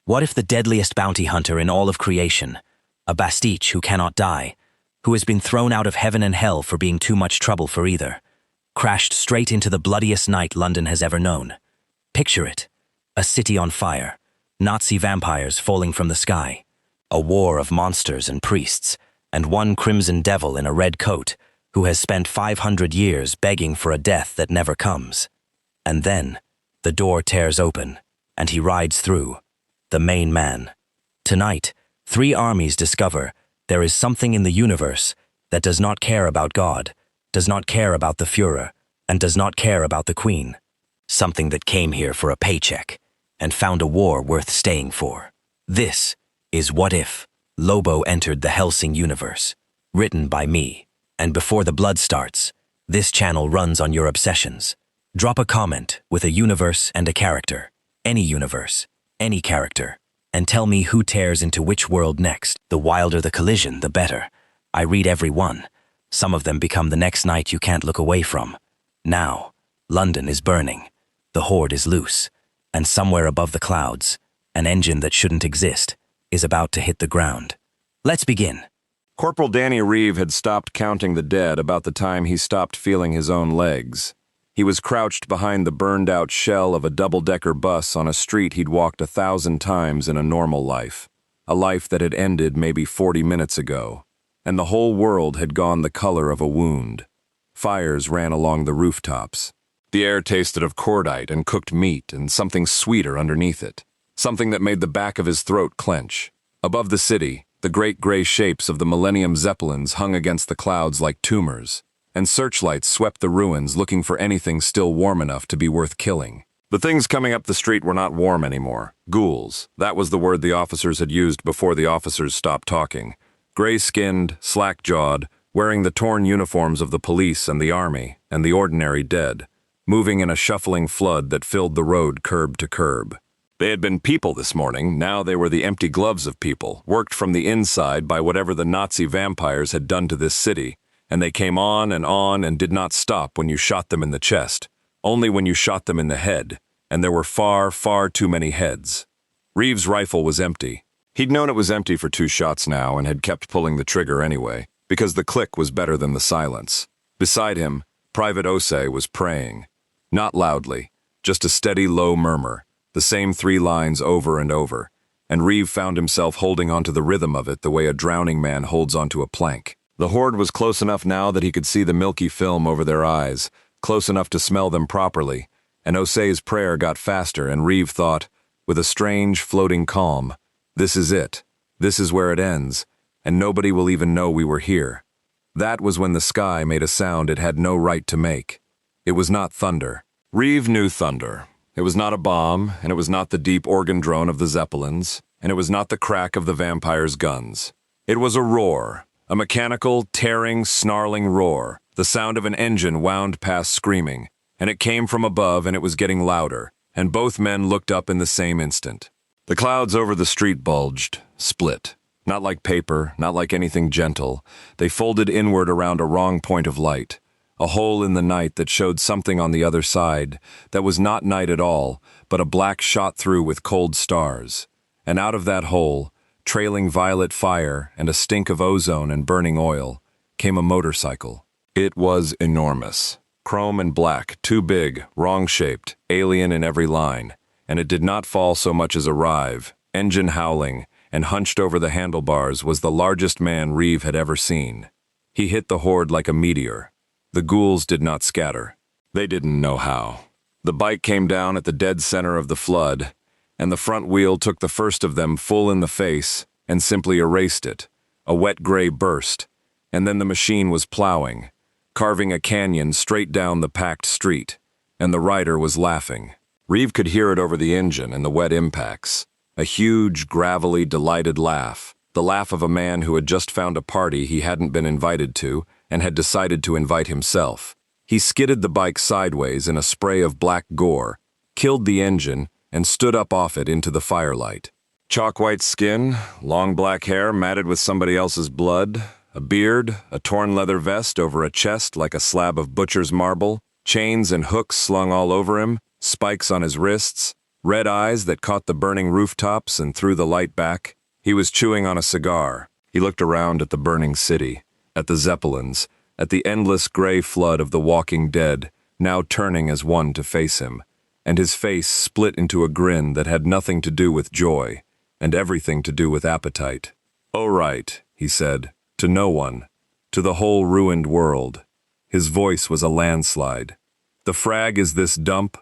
What if the deadliest bounty hunter in all of creation, a Bastich who cannot die, who has been thrown out of heaven and hell for being too much trouble for either, crashed straight into the bloodiest night London has ever known? Picture it. A city on fire, Nazi vampires falling from the sky, a war of monsters and priests, and one crimson devil in a red coat who has spent 500 years begging for a death that never comes. And then, the door tears open, and he rides through, the main man. Tonight, 3 armies discover there is something in the universe that does not care about God, does not care about the Führer, and does not care about the Queen. Something that came here for a paycheck and found a war worth staying for. This is What If Lobo Entered the Hellsing universe, written by me. And before the blood starts, this channel runs on your obsessions. Drop a comment with a universe and a character, any universe, any character, and tell me who tears into which world next. The wilder the collision, the better. I read every one. Some of them become the next night you can't look away from. Now, London is burning. The horde is loose. And somewhere above the clouds, an engine that shouldn't exist is about to hit the ground. Let's begin. Corporal Danny Reeve had stopped counting the dead about the time he stopped feeling his own legs. He was crouched behind the burned-out shell of a double-decker bus on a street he'd walked 1,000 times in a normal life, a life that had ended maybe 40 minutes ago, and the whole world had gone the color of a wound. Fires ran along the rooftops. The air tasted of cordite and cooked meat and something sweeter underneath it, something that made the back of his throat clench. Above the city, the great gray shapes of the Millennium Zeppelins hung against the clouds like tumors, and searchlights swept the ruins looking for anything still warm enough to be worth killing. The things coming up the street were not warm anymore. Ghouls, that was the word the officers had used before the officers stopped talking. Gray-skinned, slack-jawed, wearing the torn uniforms of the police and the army, and the ordinary dead, moving in a shuffling flood that filled the road curb to curb. They had been people this morning, now they were the empty gloves of people, worked from the inside by whatever the Nazi vampires had done to this city, and they came on and did not stop when you shot them in the chest, only when you shot them in the head, and there were far, far too many heads. Reeves' rifle was empty. He'd known it was empty for 2 shots now and had kept pulling the trigger anyway, because the click was better than the silence. Beside him, Private Osei was praying. Not loudly, just a steady low murmur, the same 3 lines over and over, and Reeve found himself holding onto the rhythm of it the way a drowning man holds onto a plank. The horde was close enough now that he could see the milky film over their eyes, close enough to smell them properly, and Osei's prayer got faster, and Reeve thought, with a strange, floating calm, this is it. This is where it ends, and nobody will even know we were here. That was when the sky made a sound it had no right to make. It was not thunder. Reeve knew thunder. It was not a bomb, and it was not the deep organ drone of the Zeppelins, and it was not the crack of the vampires' guns. It was a roar, a mechanical, tearing, snarling roar, the sound of an engine wound past screaming, and it came from above and it was getting louder, and both men looked up in the same instant. The clouds over the street bulged, split. Not like paper, not like anything gentle. They folded inward around a wrong point of light. A hole in the night that showed something on the other side, that was not night at all, but a black shot through with cold stars. And out of that hole, trailing violet fire and a stink of ozone and burning oil, came a motorcycle. It was enormous. Chrome and black, too big, wrong-shaped, alien in every line. And it did not fall so much as arrive, engine howling, and hunched over the handlebars was the largest man Reeve had ever seen. He hit the horde like a meteor. The ghouls did not scatter. They didn't know how. The bike came down at the dead center of the flood, and the front wheel took the first of them full in the face and simply erased it, a wet gray burst, and then the machine was plowing, carving a canyon straight down the packed street, and the rider was laughing. Reeve could hear it over the engine and the wet impacts, a huge, gravelly, delighted laugh, the laugh of a man who had just found a party he hadn't been invited to and had decided to invite himself. He skidded the bike sideways in a spray of black gore, killed the engine, and stood up off it into the firelight. Chalk-white skin, long black hair matted with somebody else's blood, a beard, a torn leather vest over a chest like a slab of butcher's marble, chains and hooks slung all over him, spikes on his wrists. red eyes that caught the burning rooftops and threw the light back. He was chewing on a cigar. He looked around at the burning city, at the Zeppelins, at the endless gray flood of the walking dead, now turning as one to face him, and his face split into a grin that had nothing to do with joy, and everything to do with appetite. "Oh right," he said, to no one, to the whole ruined world. His voice was a landslide. "The frag is this dump?"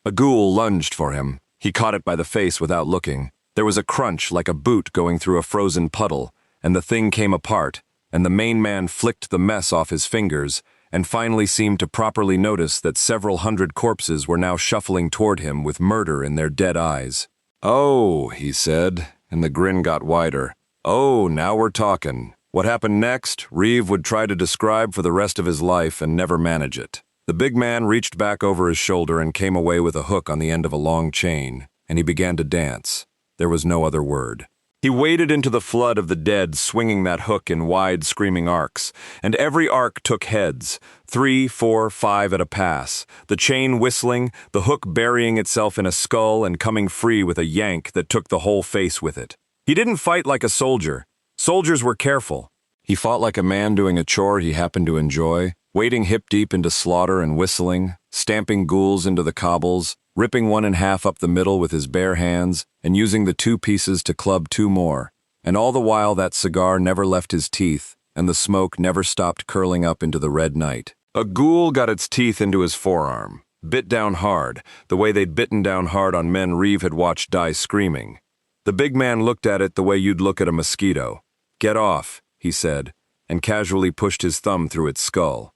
A ghoul lunged for him. He caught it by the face without looking. There was a crunch like a boot going through a frozen puddle, and the thing came apart, and the main man flicked the mess off his fingers, and finally seemed to properly notice that several hundred corpses were now shuffling toward him with murder in their dead eyes. "Oh," he said, and the grin got wider. "Oh, now we're talking." What happened next, Reeve would try to describe for the rest of his life and never manage it. The big man reached back over his shoulder and came away with a hook on the end of a long chain, and he began to dance. There was no other word. He waded into the flood of the dead, swinging that hook in wide, screaming arcs, and every arc took heads, 3, 4, 5 at a pass, the chain whistling, the hook burying itself in a skull and coming free with a yank that took the whole face with it. He didn't fight like a soldier. Soldiers were careful. He fought like a man doing a chore he happened to enjoy, wading hip-deep into slaughter and whistling, stamping ghouls into the cobbles, ripping one in half up the middle with his bare hands, and using the 2 pieces to club 2 more. And all the while that cigar never left his teeth, and the smoke never stopped curling up into the red night. A ghoul got its teeth into his forearm, bit down hard, the way they'd bitten down hard on men Reeve had watched die screaming. The big man looked at it the way you'd look at a mosquito. "Get off," he said, and casually pushed his thumb through its skull.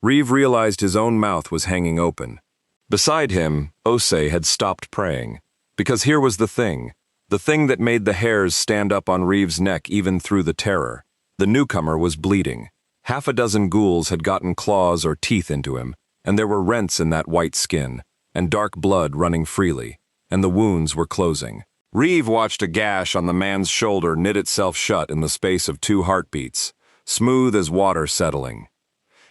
Reeve realized his own mouth was hanging open. Beside him, Osei had stopped praying. Because here was the thing that made the hairs stand up on Reeve's neck even through the terror. The newcomer was bleeding. Half a dozen ghouls had gotten claws or teeth into him, and there were rents in that white skin, and dark blood running freely, and the wounds were closing. Reeve watched a gash on the man's shoulder knit itself shut in the space of 2 heartbeats, smooth as water settling.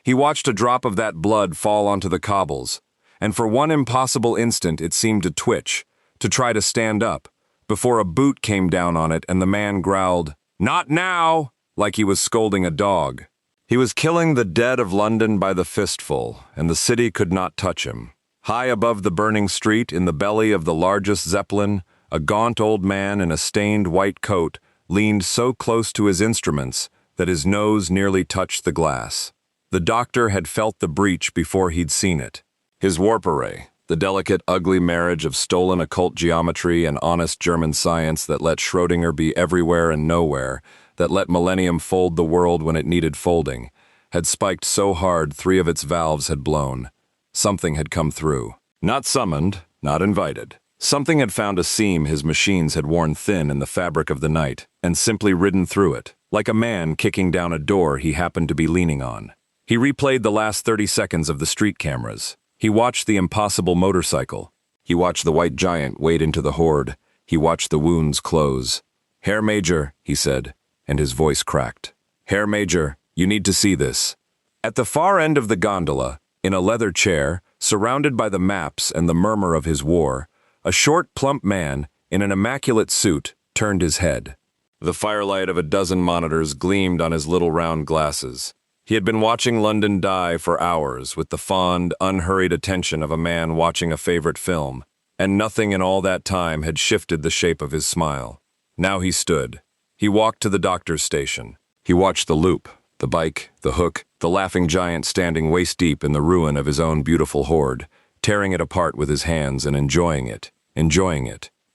He watched a drop of that blood fall onto the cobbles, and for one impossible instant it seemed to twitch, to try to stand up, before a boot came down on it and the man growled, "Not now!" like he was scolding a dog. He was killing the dead of London by the fistful, and the city could not touch him. High above the burning street, in the belly of the largest Zeppelin, a gaunt old man in a stained white coat leaned so close to his instruments that his nose nearly touched the glass. The doctor had felt the breach before he'd seen it. His warp array, the delicate, ugly marriage of stolen occult geometry and honest German science that let Schrödinger be everywhere and nowhere, that let Millennium fold the world when it needed folding, had spiked so hard 3 of its valves had blown. Something had come through. Not summoned, not invited. Something had found a seam his machines had worn thin in the fabric of the night, and simply ridden through it, like a man kicking down a door he happened to be leaning on. He replayed the last 30 seconds of the street cameras. He watched the impossible motorcycle. He watched the white giant wade into the horde. He watched the wounds close. "Herr Major," he said, and his voice cracked. "Herr Major, you need to see this." At the far end of the gondola, in a leather chair, surrounded by the maps and the murmur of his war, a short, plump man, in an immaculate suit, turned his head. The firelight of a dozen monitors gleamed on his little round glasses. He had been watching London die for hours with the fond, unhurried attention of a man watching a favorite film, and nothing in all that time had shifted the shape of his smile. Now he stood. He walked to the doctor's station. He watched the loop, the bike, the hook, the laughing giant standing waist-deep in the ruin of his own beautiful horde, tearing it apart with his hands and enjoying it,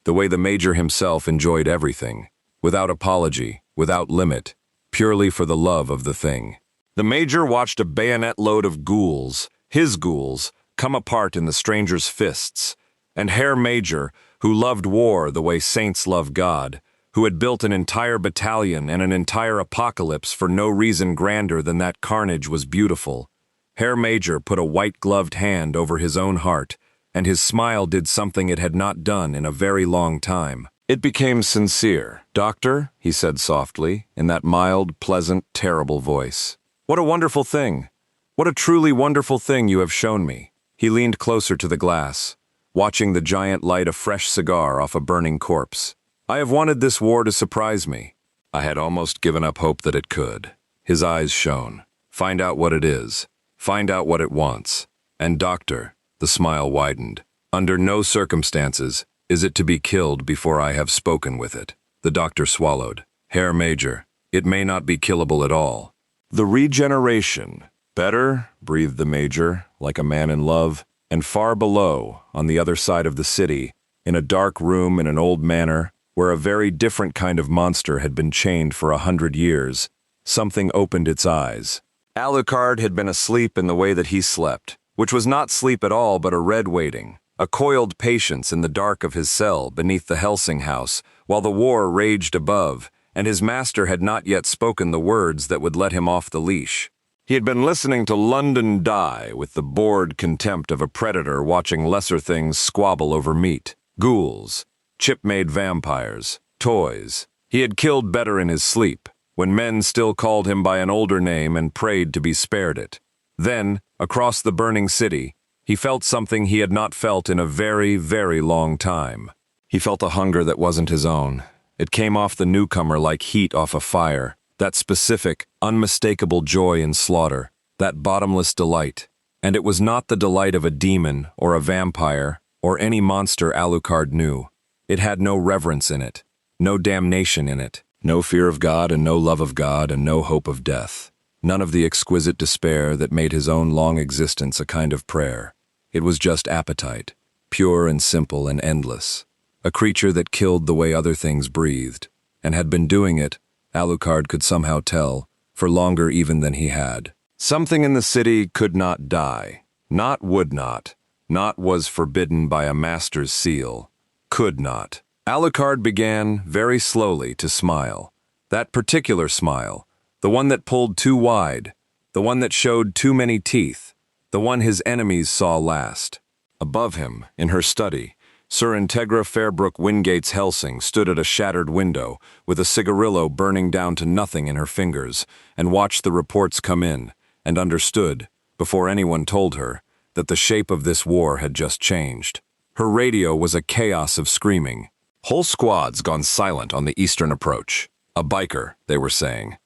the way the Major himself enjoyed everything, without apology, without limit, purely for the love of the thing. The Major watched a bayonet load of ghouls, his ghouls, come apart in the stranger's fists, and Herr Major, who loved war the way saints love God, who had built an entire battalion and an entire apocalypse for no reason grander than that carnage was beautiful. Herr Major put a white-gloved hand over his own heart, and his smile did something it had not done in a very long time. It became sincere. "Doctor," he said softly, in that mild, pleasant, terrible voice. "What a wonderful thing! What a truly wonderful thing you have shown me." He leaned closer to the glass. watching the giant light a fresh cigar off a burning corpse. I have wanted this war to surprise me. I had almost given up hope that it could. His eyes shone. Find out what it is. Find out what it wants. And doctor, the smile widened. Under no circumstances is it to be killed before I have spoken with it. The doctor swallowed. Herr Major, it may not be killable at all. The regeneration. Better, breathed the Major, like a man in love. And far below, on the other side of the city, in a dark room in an old manor, where a very different kind of monster had been chained for 100 years, something opened its eyes. Alucard had been asleep in the way that he slept, which was not sleep at all but a red waiting, a coiled patience in the dark of his cell beneath the Hellsing house, while the war raged above, and his master had not yet spoken the words that would let him off the leash. He had been listening to London die with the bored contempt of a predator watching lesser things squabble over meat. Ghouls, chip-made vampires, toys. He had killed better in his sleep, when men still called him by an older name and prayed to be spared it. Then, across the burning city, he felt something he had not felt in a very, very long time. He felt a hunger that wasn't his own. It came off the newcomer like heat off a fire. That specific, unmistakable joy in slaughter, that bottomless delight. And it was not the delight of a demon or a vampire or any monster Alucard knew. It had no reverence in it, no damnation in it, no fear of God and no love of God and no hope of death. None of the exquisite despair that made his own long existence a kind of prayer. It was just appetite, pure and simple and endless. A creature that killed the way other things breathed, and had been doing it, Alucard could somehow tell, for longer even than he had. Something in the city could not die. Not would not. Not was forbidden by a master's seal. Could not. Alucard began, very slowly, to smile. That particular smile, the one that pulled too wide, the one that showed too many teeth, the one his enemies saw last. Above him, in her study, Sir Integra Fairbrook Wingate's Hellsing stood at a shattered window, with a cigarillo burning down to nothing in her fingers, and watched the reports come in, and understood, before anyone told her, that the shape of this war had just changed. Her radio was a chaos of screaming. Whole squads gone silent on the eastern approach. A biker, they were saying.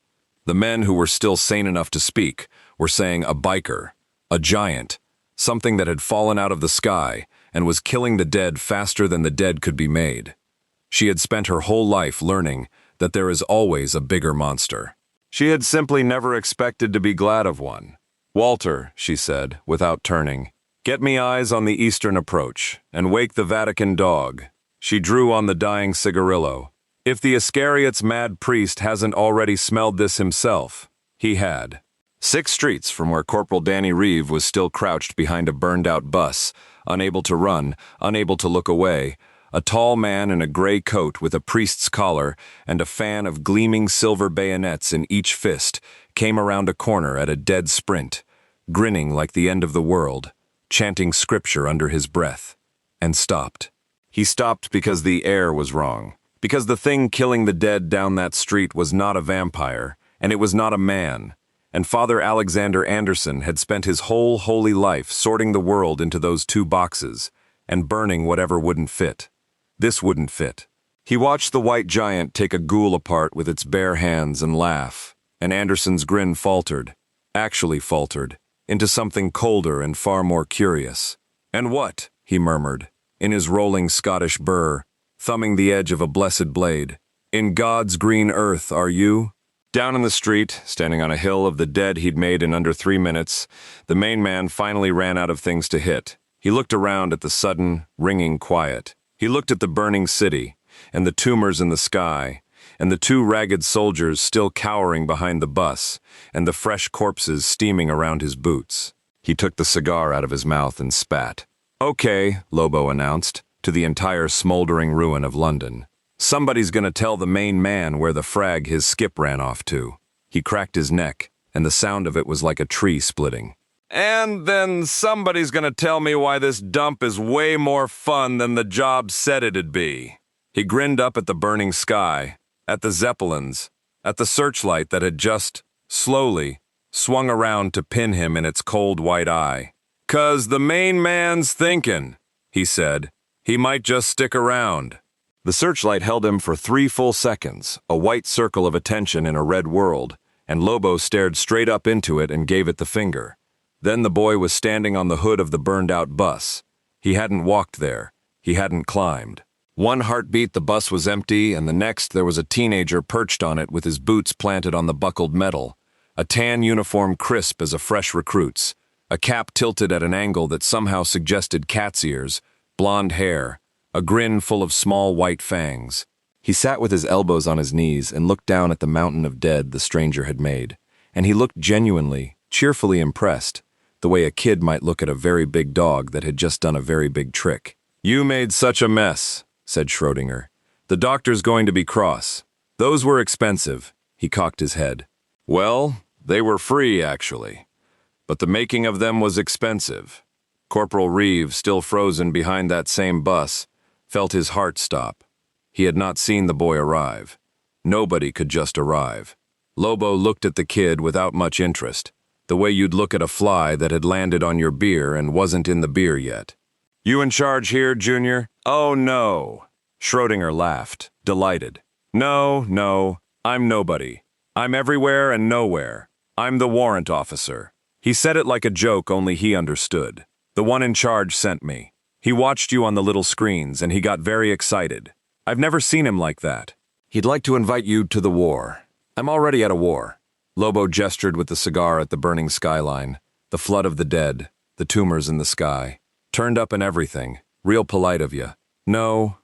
The men who were still sane enough to speak were saying a biker, a giant, something that had fallen out of the sky and was killing the dead faster than the dead could be made. She had spent her whole life learning that there is always a bigger monster. She had simply never expected to be glad of one. "Walter," she said, without turning, "get me eyes on the eastern approach, and wake the Vatican dog." She drew on the dying cigarillo. If the Iscariot's mad priest hasn't already smelled this himself, he had. 6 streets from where Corporal Danny Reeve was still crouched behind a burned-out bus, unable to run, unable to look away, a tall man in a gray coat with a priest's collar and a fan of gleaming silver bayonets in each fist came around a corner at a dead sprint, grinning like the end of the world, chanting scripture under his breath, and stopped. He stopped because the air was wrong, because the thing killing the dead down that street was not a vampire, and it was not a man. And Father Alexander Anderson had spent his whole holy life sorting the world into those 2 boxes and burning whatever wouldn't fit. This wouldn't fit. He watched the white giant take a ghoul apart with its bare hands and laugh, and Anderson's grin faltered, actually faltered, into something colder and far more curious. "And what?" he murmured, in his rolling Scottish burr, thumbing the edge of a blessed blade. "In God's green earth are you?" Down in the street, standing on a hill of the dead he'd made in under 3 minutes, the main man finally ran out of things to hit. He looked around at the sudden, ringing quiet. He looked at the burning city, and the tumors in the sky, and the 2 ragged soldiers still cowering behind the bus, and the fresh corpses steaming around his boots. He took the cigar out of his mouth and spat. "Okay," Lobo announced, to the entire smoldering ruin of London. "Somebody's gonna tell the main man where the frag his skip ran off to." He cracked his neck, and the sound of it was like a tree splitting. "And then somebody's gonna tell me why this dump is way more fun than the job said it'd be." He grinned up at the burning sky, at the Zeppelins, at the searchlight that had just, slowly, swung around to pin him in its cold white eye. "'Cause the main man's thinking. he said. "He might just stick around." The searchlight held him for 3 full seconds, a white circle of attention in a red world, and Lobo stared straight up into it and gave it the finger. Then the boy was standing on the hood of the burned-out bus. He hadn't walked there. He hadn't climbed. One heartbeat, the bus was empty, and the next there was a teenager perched on it with his boots planted on the buckled metal, a tan uniform crisp as a fresh recruit's, a cap tilted at an angle that somehow suggested cat's ears, blonde hair, a grin full of small white fangs. He sat with his elbows on his knees and looked down at the mountain of dead the stranger had made, and he looked genuinely, cheerfully impressed, the way a kid might look at a very big dog that had just done a very big trick. "You made such a mess," said Schrodinger. "The doctor's going to be cross. Those were expensive." He cocked his head. "Well, they were free, actually. But the making of them was expensive." Corporal Reeve, still frozen behind that same bus, felt his heart stop. He had not seen the boy arrive. Nobody could just arrive. Lobo looked at the kid without much interest, the way you'd look at a fly that had landed on your beer and wasn't in the beer yet. "You in charge here, Junior?" "Oh, no." Schrodinger laughed, delighted. No, I'm nobody. I'm everywhere and nowhere. I'm the warrant officer." He said it like a joke, only he understood. "The one in charge sent me. He watched you on the little screens, and he got very excited. I've never seen him like that. He'd like to invite you to the war. I'm already at a war." Lobo gestured with the cigar at the burning skyline, the flood of the dead, the tumors in the sky. "Turned up and everything. Real polite of you." No.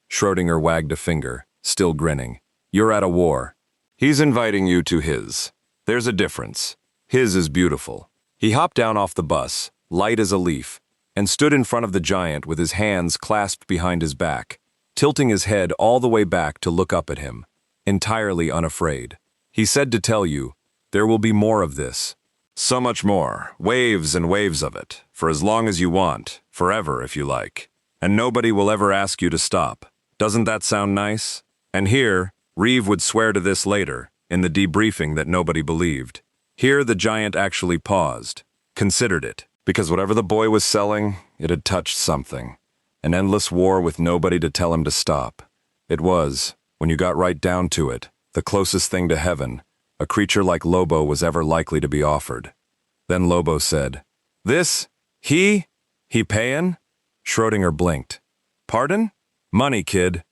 Schrodinger wagged a finger, still grinning. "You're at a war. He's inviting you to his. There's a difference. His is beautiful." He hopped down off the bus, light as a leaf, and stood in front of the giant with his hands clasped behind his back, tilting his head all the way back to look up at him, entirely unafraid. He said to tell you, there will be more of this. So much more, waves and waves of it, for as long as you want, forever if you like. And nobody will ever ask you to stop. Doesn't that sound nice? And here, Reeve would swear to this later, in the debriefing that nobody believed. Here the giant actually paused, considered it, because whatever the boy was selling, it had touched something. An endless war with nobody to tell him to stop. It was, when you got right down to it, the closest thing to heaven a creature like Lobo was ever likely to be offered. Then Lobo said, "This? He payin'?" Schrodinger blinked. "Pardon?" "Money, kid.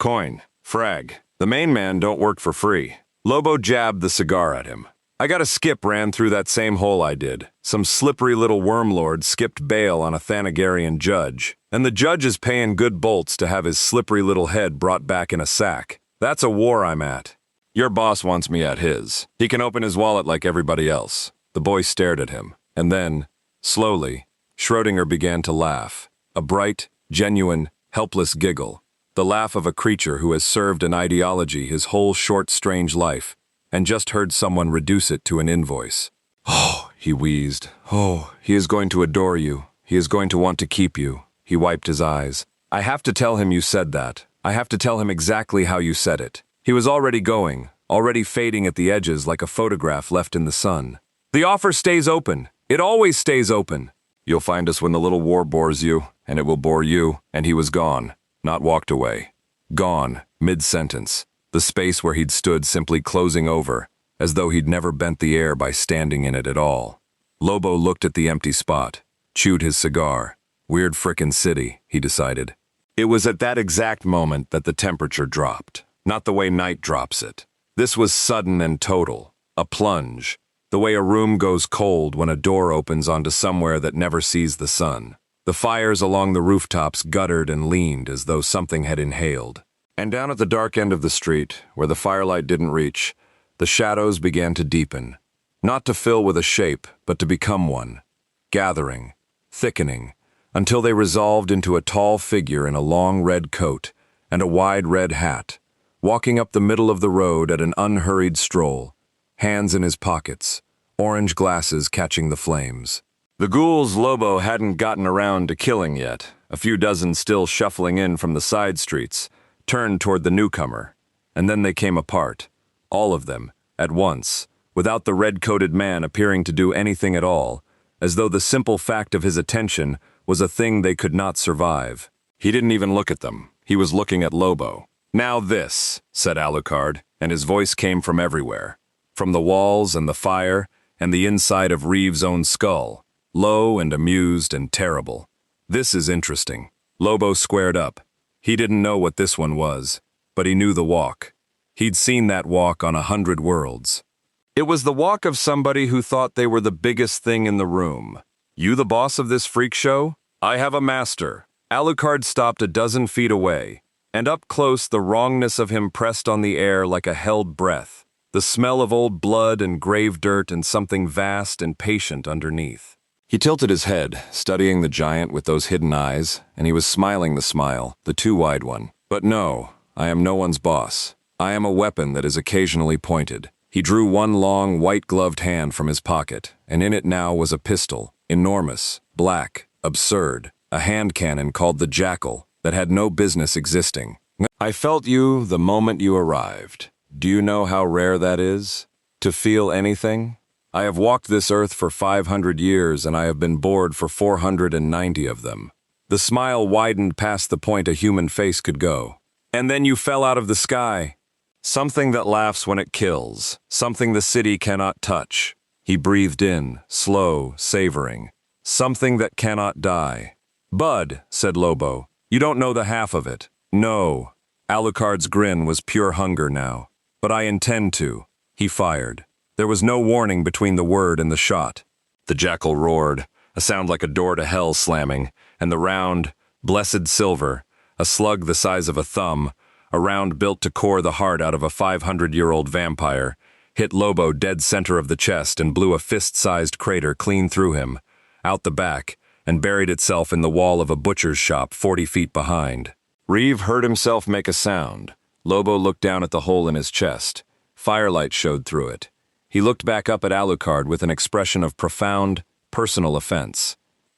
Coin. Frag. The main man don't work for free." Lobo jabbed the cigar at him. "I got a skip ran through that same hole I did. Some slippery little wormlord skipped bail on a Thanagarian judge, and the judge is paying good bolts to have his slippery little head brought back in a sack. That's a war I'm at. Your boss wants me at his. He can open his wallet like everybody else." The boy stared at him, and then, slowly, Schrodinger began to laugh. A bright, genuine, helpless giggle. The laugh of a creature who has served an ideology his whole short, strange life, and just heard someone reduce it to an invoice. "Oh," he wheezed. "Oh, he is going to adore you. He is going to want to keep you." He wiped his eyes. "I have to tell him you said that. I have to tell him exactly how you said it." He was already going, already fading at the edges like a photograph left in the sun. "The offer stays open. It always stays open." "You'll find us when the little war bores you, and it will bore you." And he was gone, not walked away. Gone, mid-sentence. The space where he'd stood simply closing over, as though he'd never bent the air by standing in it at all. Lobo looked at the empty spot, chewed his cigar. Weird frickin' city, he decided. It was at that exact moment that the temperature dropped. Not the way night drops it. This was sudden and total. A plunge. The way a room goes cold when a door opens onto somewhere that never sees the sun. The fires along the rooftops guttered and leaned as though something had inhaled. And down at the dark end of the street, where the firelight didn't reach, the shadows began to deepen. Not to fill with a shape, but to become one. Gathering, thickening, until they resolved into a tall figure in a long red coat and a wide red hat, walking up the middle of the road at an unhurried stroll, hands in his pockets, orange glasses catching the flames. The ghouls Lobo hadn't gotten around to killing yet, a few dozen still shuffling in from the side streets, turned toward the newcomer, and then they came apart, all of them, at once, without the red-coated man appearing to do anything at all, as though the simple fact of his attention was a thing they could not survive. He didn't even look at them. He was looking at Lobo. "Now this," said Alucard, and his voice came from everywhere. From the walls and the fire and the inside of Reeve's own skull, low and amused and terrible. "This is interesting." Lobo squared up. He didn't know what this one was, but he knew the walk. He'd seen that walk on 100 worlds. It was the walk of somebody who thought they were the biggest thing in the room. "You the boss of this freak show? I have a master." Alucard stopped a dozen feet away, and up close the wrongness of him pressed on the air like a held breath, the smell of old blood and grave dirt and something vast and patient underneath. He tilted his head, studying the giant with those hidden eyes, and he was smiling the smile, the too wide one. "But no, I am no one's boss. I am a weapon that is occasionally pointed." He drew one long, white-gloved hand from his pocket, and in it now was a pistol, enormous, black, absurd, a hand cannon called the Jackal that had no business existing. "I felt you the moment you arrived. Do you know how rare that is? To feel anything? I have walked this earth for 500 years, and I have been bored for 490 of them." The smile widened past the point a human face could go. "And then you fell out of the sky. Something that laughs when it kills, something the city cannot touch." He breathed in, slow, savoring. "Something that cannot die." "Bud," said Lobo, "you don't know the half of it." "No." Alucard's grin was pure hunger now. "But I intend to." He fired. There was no warning between the word and the shot. The Jackal roared, a sound like a door to hell slamming, and the round, blessed silver, a slug the size of a thumb, a round built to core the heart out of a 500-year-old vampire, hit Lobo dead center of the chest and blew a fist-sized crater clean through him, out the back, and buried itself in the wall of a butcher's shop 40 feet behind. Reeve heard himself make a sound. Lobo looked down at the hole in his chest. Firelight showed through it. He looked back up at Alucard with an expression of profound, personal offense.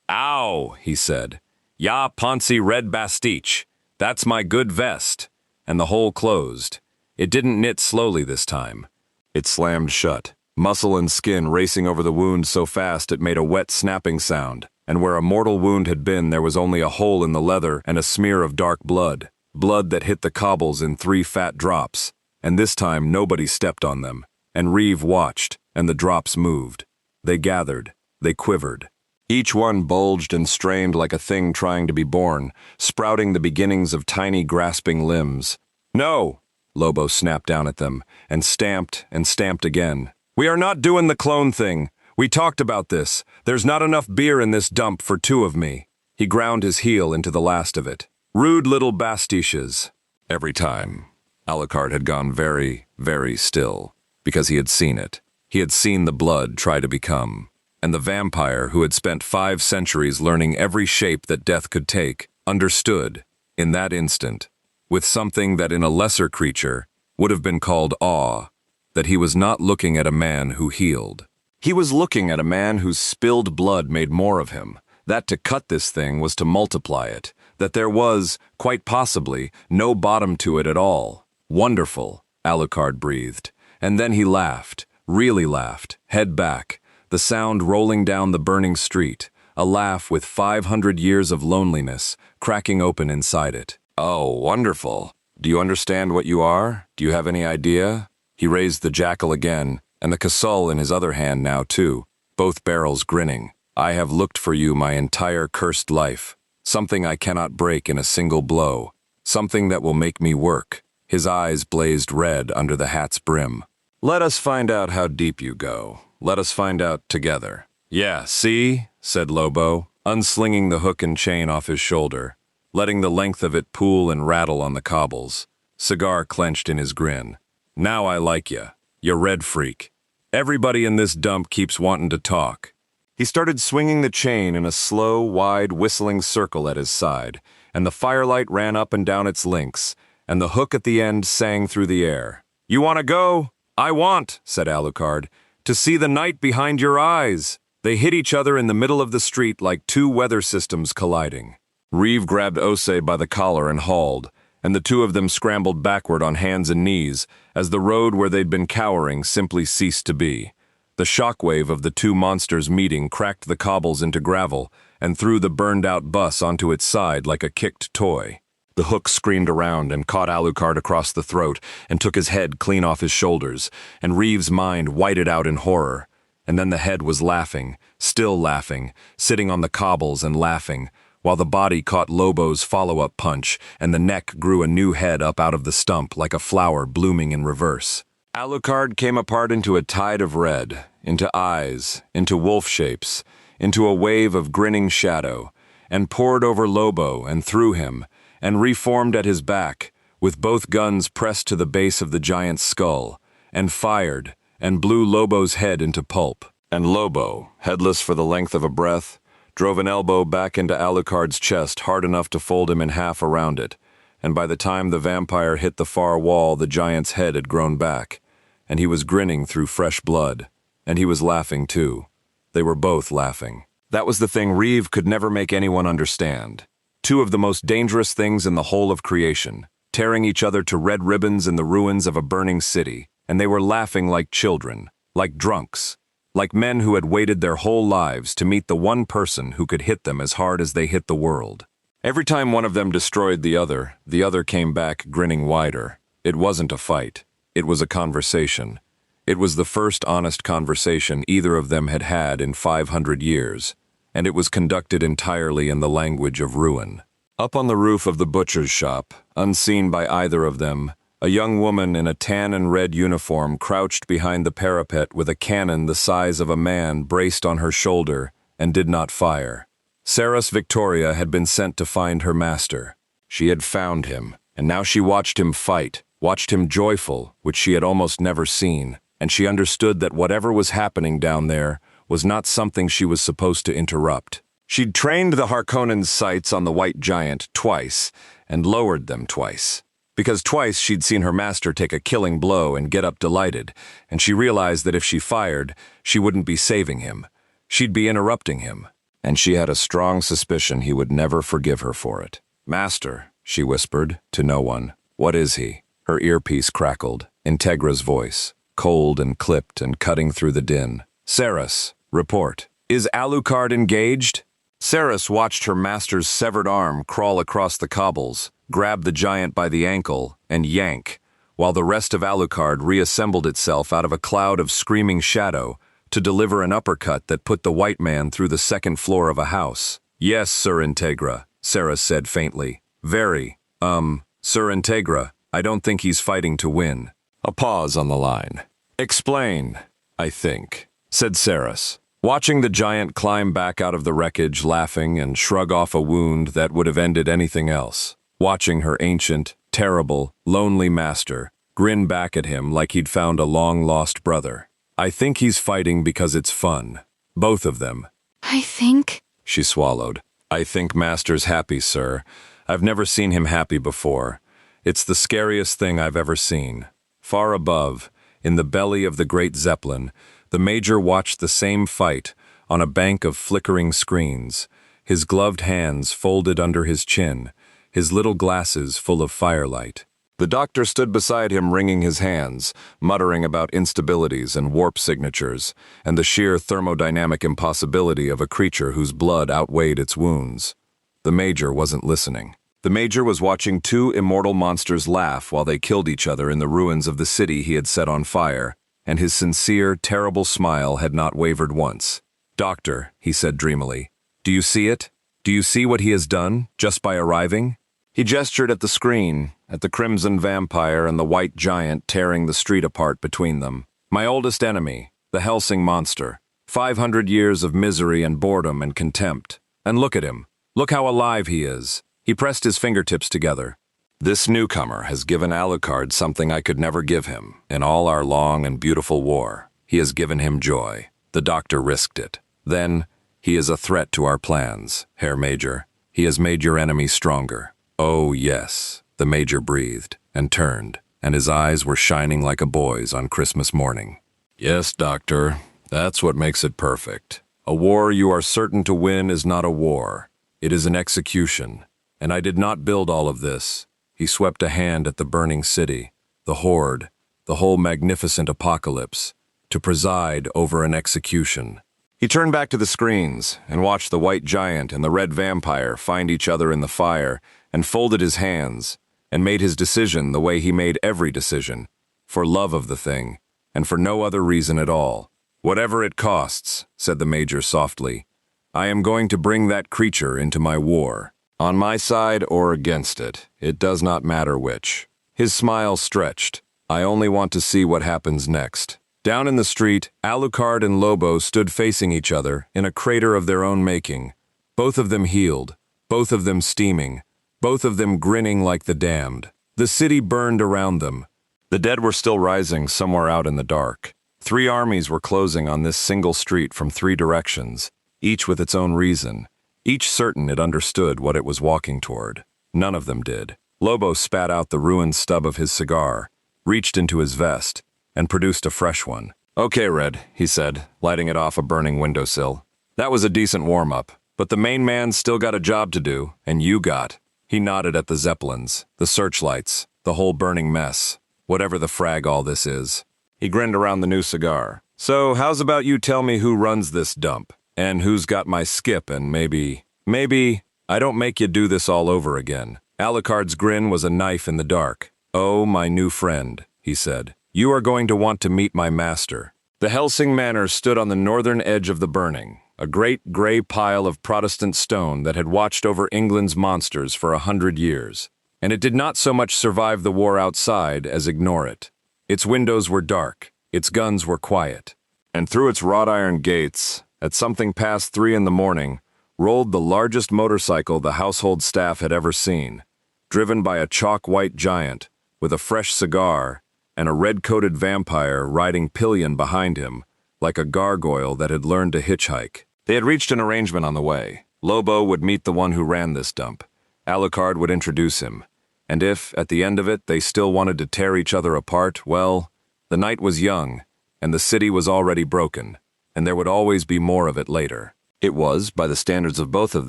"Ow," he said. "Ya Ponzi red bastiche. That's my good vest." And the hole closed. It didn't knit slowly this time. It slammed shut, muscle and skin racing over the wound so fast it made a wet snapping sound, and where a mortal wound had been there was only a hole in the leather and a smear of dark blood, blood that hit the cobbles in 3 fat drops, and this time nobody stepped on them, and Reeve watched, and the drops moved. They gathered, they quivered. Each one bulged and strained like a thing trying to be born, sprouting the beginnings of tiny grasping limbs. "No!" Lobo snapped down at them, and stamped again. "We are not doing the clone thing. We talked about this. There's not enough beer in this dump for 2 of me." He ground his heel into the last of it. "Rude little bastiches." Every time, Alucard had gone very, very still, because he had seen it. He had seen the blood try to become. And the vampire who had spent 5 centuries learning every shape that death could take, understood, in that instant, with something that in a lesser creature would have been called awe, that he was not looking at a man who healed. He was looking at a man whose spilled blood made more of him, that to cut this thing was to multiply it, that there was, quite possibly, no bottom to it at all. "Wonderful," Alucard breathed, and then he laughed, really laughed, head back, the sound rolling down the burning street, a laugh with 500 years of loneliness cracking open inside it. "Oh, wonderful. Do you understand what you are? Do you have any idea?" He raised the Jackal again, and the Casul in his other hand now too, both barrels grinning. "I have looked for you my entire cursed life. Something I cannot break in a single blow. Something that will make me work." His eyes blazed red under the hat's brim. "Let us find out how deep you go. Let us find out together." "Yeah, see?" said Lobo, unslinging the hook and chain off his shoulder, letting the length of it pool and rattle on the cobbles, cigar clenched in his grin. "Now I like ya, you red freak. Everybody in this dump keeps wanting to talk." He started swinging the chain in a slow, wide, whistling circle at his side, and the firelight ran up and down its links, and the hook at the end sang through the air. "You want to go?" "I want," said Alucard, "to see the night behind your eyes." They hit each other in the middle of the street like 2 weather systems colliding. Reeve grabbed Ose by the collar and hauled, and the 2 of them scrambled backward on hands and knees as the road where they'd been cowering simply ceased to be. The shockwave of the 2 monsters meeting cracked the cobbles into gravel, and threw the burned-out bus onto its side like a kicked toy. The hook screamed around and caught Alucard across the throat and took his head clean off his shoulders, and Reeves' mind whited out in horror. And then the head was laughing, still laughing, sitting on the cobbles and laughing, while the body caught Lobo's follow-up punch, and the neck grew a new head up out of the stump like a flower blooming in reverse. Alucard came apart into a tide of red, into eyes, into wolf shapes, into a wave of grinning shadow, and poured over Lobo and through him, and reformed at his back, with both guns pressed to the base of the giant's skull, and fired, and blew Lobo's head into pulp. And Lobo, headless for the length of a breath, drove an elbow back into Alucard's chest hard enough to fold him in half around it, and by the time the vampire hit the far wall, the giant's head had grown back, and he was grinning through fresh blood, and he was laughing too. They were both laughing. That was the thing Reeve could never make anyone understand. Two of the most dangerous things in the whole of creation, tearing each other to red ribbons in the ruins of a burning city, and they were laughing like children, like drunks, like men who had waited their whole lives to meet the one person who could hit them as hard as they hit the world. Every time one of them destroyed the other came back grinning wider. It wasn't a fight. It was a conversation. It was the first honest conversation either of them had had in 500 years, and it was conducted entirely in the language of ruin. Up on the roof of the butcher's shop, unseen by either of them, a young woman in a tan and red uniform crouched behind the parapet with a cannon the size of a man braced on her shoulder and did not fire. Sarah's Victoria had been sent to find her master. She had found him, and now she watched him fight, watched him joyful, which she had almost never seen, and she understood that whatever was happening down there was not something she was supposed to interrupt. She'd trained the Harkonnen's sights on the white giant twice, and lowered them twice. Because twice she'd seen her master take a killing blow and get up delighted, and she realized that if she fired, she wouldn't be saving him. She'd be interrupting him, and she had a strong suspicion he would never forgive her for it. "Master," she whispered, to no one. "What is he?" Her earpiece crackled, Integra's voice, cold and clipped and cutting through the din. "Saras, report. Is Alucard engaged?" Saras watched her master's severed arm crawl across the cobbles, grab the giant by the ankle, and yank, while the rest of Alucard reassembled itself out of a cloud of screaming shadow to deliver an uppercut that put the white man through the second floor of a house. "Yes, Sir Integra," Saras said faintly. "Very, Sir Integra, I don't think he's fighting to win." A pause on the line. "Explain, I think," said Saras, watching the giant climb back out of the wreckage laughing and shrug off a wound that would have ended anything else, watching her ancient, terrible, lonely master grin back at him like he'd found a long-lost brother. "I think he's fighting because it's fun. Both of them." "I think," she swallowed. "I think Master's happy, sir. I've never seen him happy before. It's the scariest thing I've ever seen." Far above, in the belly of the great Zeppelin, the Major watched the same fight on a bank of flickering screens, his gloved hands folded under his chin, his little glasses full of firelight. The doctor stood beside him wringing his hands, muttering about instabilities and warp signatures, and the sheer thermodynamic impossibility of a creature whose blood outweighed its wounds. The Major wasn't listening. The Major was watching two immortal monsters laugh while they killed each other in the ruins of the city he had set on fire, and his sincere, terrible smile had not wavered once. "Doctor," he said dreamily, "do you see it? Do you see what he has done, just by arriving?" He gestured at the screen, at the crimson vampire and the white giant tearing the street apart between them. "My oldest enemy, the Hellsing monster. 500 years of misery and boredom and contempt. And look at him. Look how alive he is." He pressed his fingertips together. "This newcomer has given Alucard something I could never give him in all our long and beautiful war. He has given him joy. The doctor risked it. Then, he is a threat to our plans, Herr Major. He has made your enemy stronger." "Oh, yes," the Major breathed and turned, and his eyes were shining like a boy's on Christmas morning. "Yes, Doctor, that's what makes it perfect. A war you are certain to win is not a war. It is an execution. And I did not build all of this." He swept a hand at the burning city, the horde, the whole magnificent apocalypse, to preside over an execution. He turned back to the screens and watched the white giant and the red vampire find each other in the fire and folded his hands and made his decision the way he made every decision, for love of the thing and for no other reason at all. "Whatever it costs," said the Major softly, "I am going to bring that creature into my war. On my side or against it, it does not matter which." His smile stretched. "I only want to see what happens next." Down in the street, Alucard and Lobo stood facing each other in a crater of their own making, both of them healed, both of them steaming, both of them grinning like the damned. The city burned around them. The dead were still rising somewhere out in the dark. 3 armies were closing on this single street from 3 directions, each with its own reason, each certain it understood what it was walking toward. None of them did. Lobo spat out the ruined stub of his cigar, reached into his vest, and produced a fresh one. "Okay, Red," he said, lighting it off a burning windowsill. "That was a decent warm-up, but the main man's still got a job to do, and you got." He nodded at the Zeppelins, the searchlights, the whole burning mess, whatever the frag all this is. He grinned around the new cigar. "So how's about you tell me who runs this dump, and who's got my skip, and maybe I don't make you do this all over again." Alucard's grin was a knife in the dark. "Oh, my new friend," he said. "You are going to want to meet my master." The Hellsing Manor stood on the northern edge of the burning, a great gray pile of Protestant stone that had watched over England's monsters for 100 years. And it did not so much survive the war outside as ignore it. Its windows were dark, its guns were quiet. And through its wrought iron gates, at something past 3 in the morning, rolled the largest motorcycle the household staff had ever seen, driven by a chalk-white giant with a fresh cigar and a red-coated vampire riding pillion behind him, like a gargoyle that had learned to hitchhike. They had reached an arrangement on the way. Lobo would meet the one who ran this dump. Alucard would introduce him. And if, at the end of it, they still wanted to tear each other apart, well, the night was young, and the city was already broken, and there would always be more of it later. It was, by the standards of both of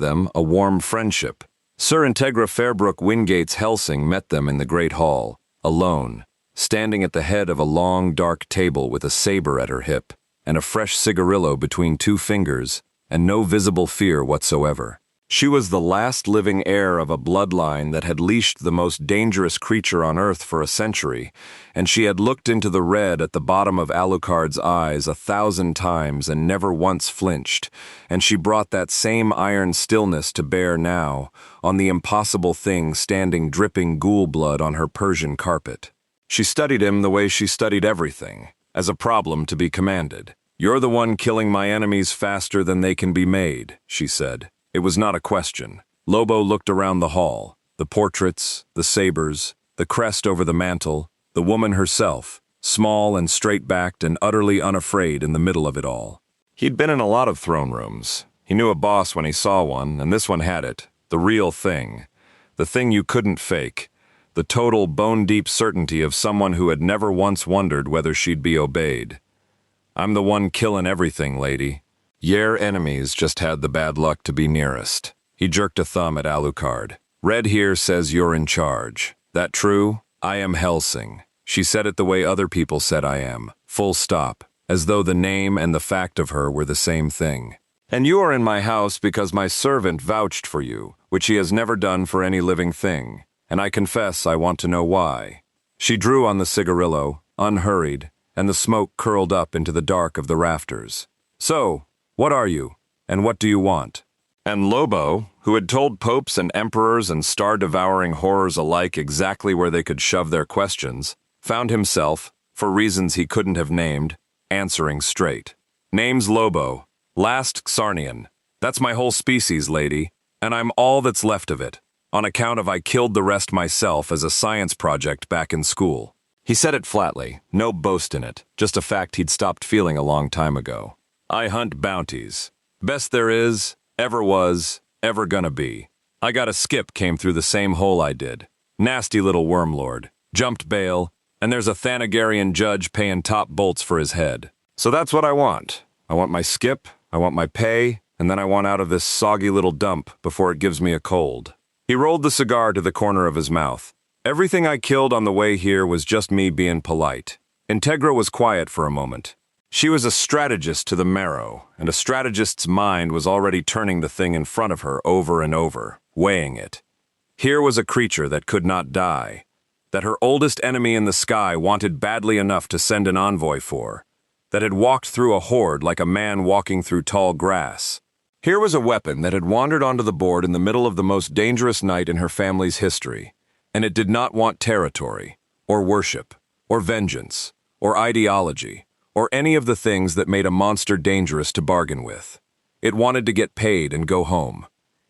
them, a warm friendship. Sir Integra Fairbrook Wingate's Hellsing met them in the Great Hall, alone, standing at the head of a long, dark table with a saber at her hip, and a fresh cigarillo between 2 fingers, and no visible fear whatsoever. She was the last living heir of a bloodline that had leashed the most dangerous creature on earth for a century, and she had looked into the red at the bottom of Alucard's eyes 1,000 times and never once flinched, and she brought that same iron stillness to bear now on the impossible thing standing dripping ghoul blood on her Persian carpet. She studied him the way she studied everything, as a problem to be commanded. "You're the one killing my enemies faster than they can be made," she said. It was not a question. Lobo looked around the hall, the portraits, the sabers, the crest over the mantel, the woman herself, small and straight-backed and utterly unafraid in the middle of it all. He'd been in a lot of throne rooms. He knew a boss when he saw one, and this one had it, the real thing, the thing you couldn't fake, the total bone-deep certainty of someone who had never once wondered whether she'd be obeyed. "I'm the one killin' everything, lady. Your enemies just had the bad luck to be nearest." He jerked a thumb at Alucard. "Red here says you're in charge. That true? I am Hellsing." She said it the way other people said I am, full stop, as though the name and the fact of her were the same thing. "And you are in my house because my servant vouched for you, which he has never done for any living thing, and I confess I want to know why." She drew on the cigarillo, unhurried, and the smoke curled up into the dark of the rafters. "So, what are you, and what do you want?" And Lobo, who had told popes and emperors and star-devouring horrors alike exactly where they could shove their questions, found himself, for reasons he couldn't have named, answering straight. "Name's Lobo, last Xarnian. That's my whole species, lady, and I'm all that's left of it, on account of I killed the rest myself as a science project back in school." He said it flatly, no boast in it, just a fact he'd stopped feeling a long time ago. "I hunt bounties. Best there is, ever was, ever gonna be. I got a skip came through the same hole I did. Nasty little wormlord. Jumped bail, and there's a Thanagarian judge paying top bolts for his head. So that's what I want. I want my skip, I want my pay, and then I want out of this soggy little dump before it gives me a cold." He rolled the cigar to the corner of his mouth. "Everything I killed on the way here was just me being polite." Integra was quiet for a moment. She was a strategist to the marrow, and a strategist's mind was already turning the thing in front of her over and over, weighing it. Here was a creature that could not die, that her oldest enemy in the sky wanted badly enough to send an envoy for, that had walked through a horde like a man walking through tall grass. Here was a weapon that had wandered onto the board in the middle of the most dangerous night in her family's history, and it did not want territory, or worship, or vengeance, or ideology, or any of the things that made a monster dangerous to bargain with. It wanted to get paid and go home.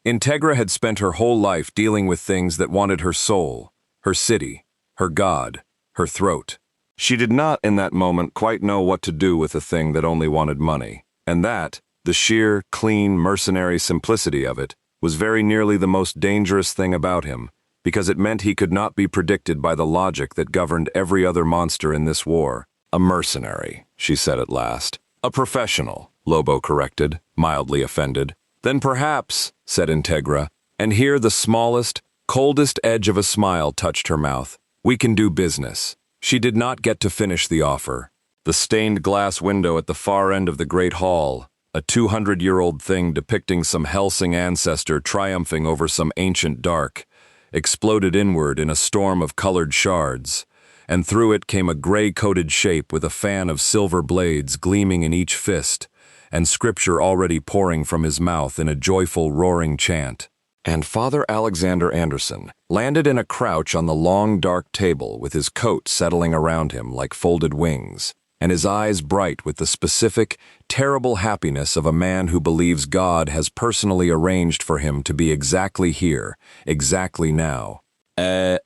Integra had spent her whole life dealing with things that wanted her soul, her city, her god, her throat. She did not, in that moment, quite know what to do with a thing that only wanted money, and that, the sheer, clean, mercenary simplicity of it, was very nearly the most dangerous thing about him, because it meant he could not be predicted by the logic that governed every other monster in this war. A mercenary, she said at last. A professional, Lobo corrected, mildly offended. Then perhaps, said Integra, and here the smallest, coldest edge of a smile touched her mouth, we can do business. She did not get to finish the offer. The stained glass window at the far end of the great hall, a 200-year-old thing depicting some Hellsing ancestor triumphing over some ancient dark, exploded inward in a storm of colored shards, and through it came a gray-coated shape with a fan of silver blades gleaming in each fist, and scripture already pouring from his mouth in a joyful, roaring chant. And Father Alexander Anderson landed in a crouch on the long, dark table with his coat settling around him like folded wings, and his eyes bright with the specific, terrible happiness of a man who believes God has personally arranged for him to be exactly here, exactly now.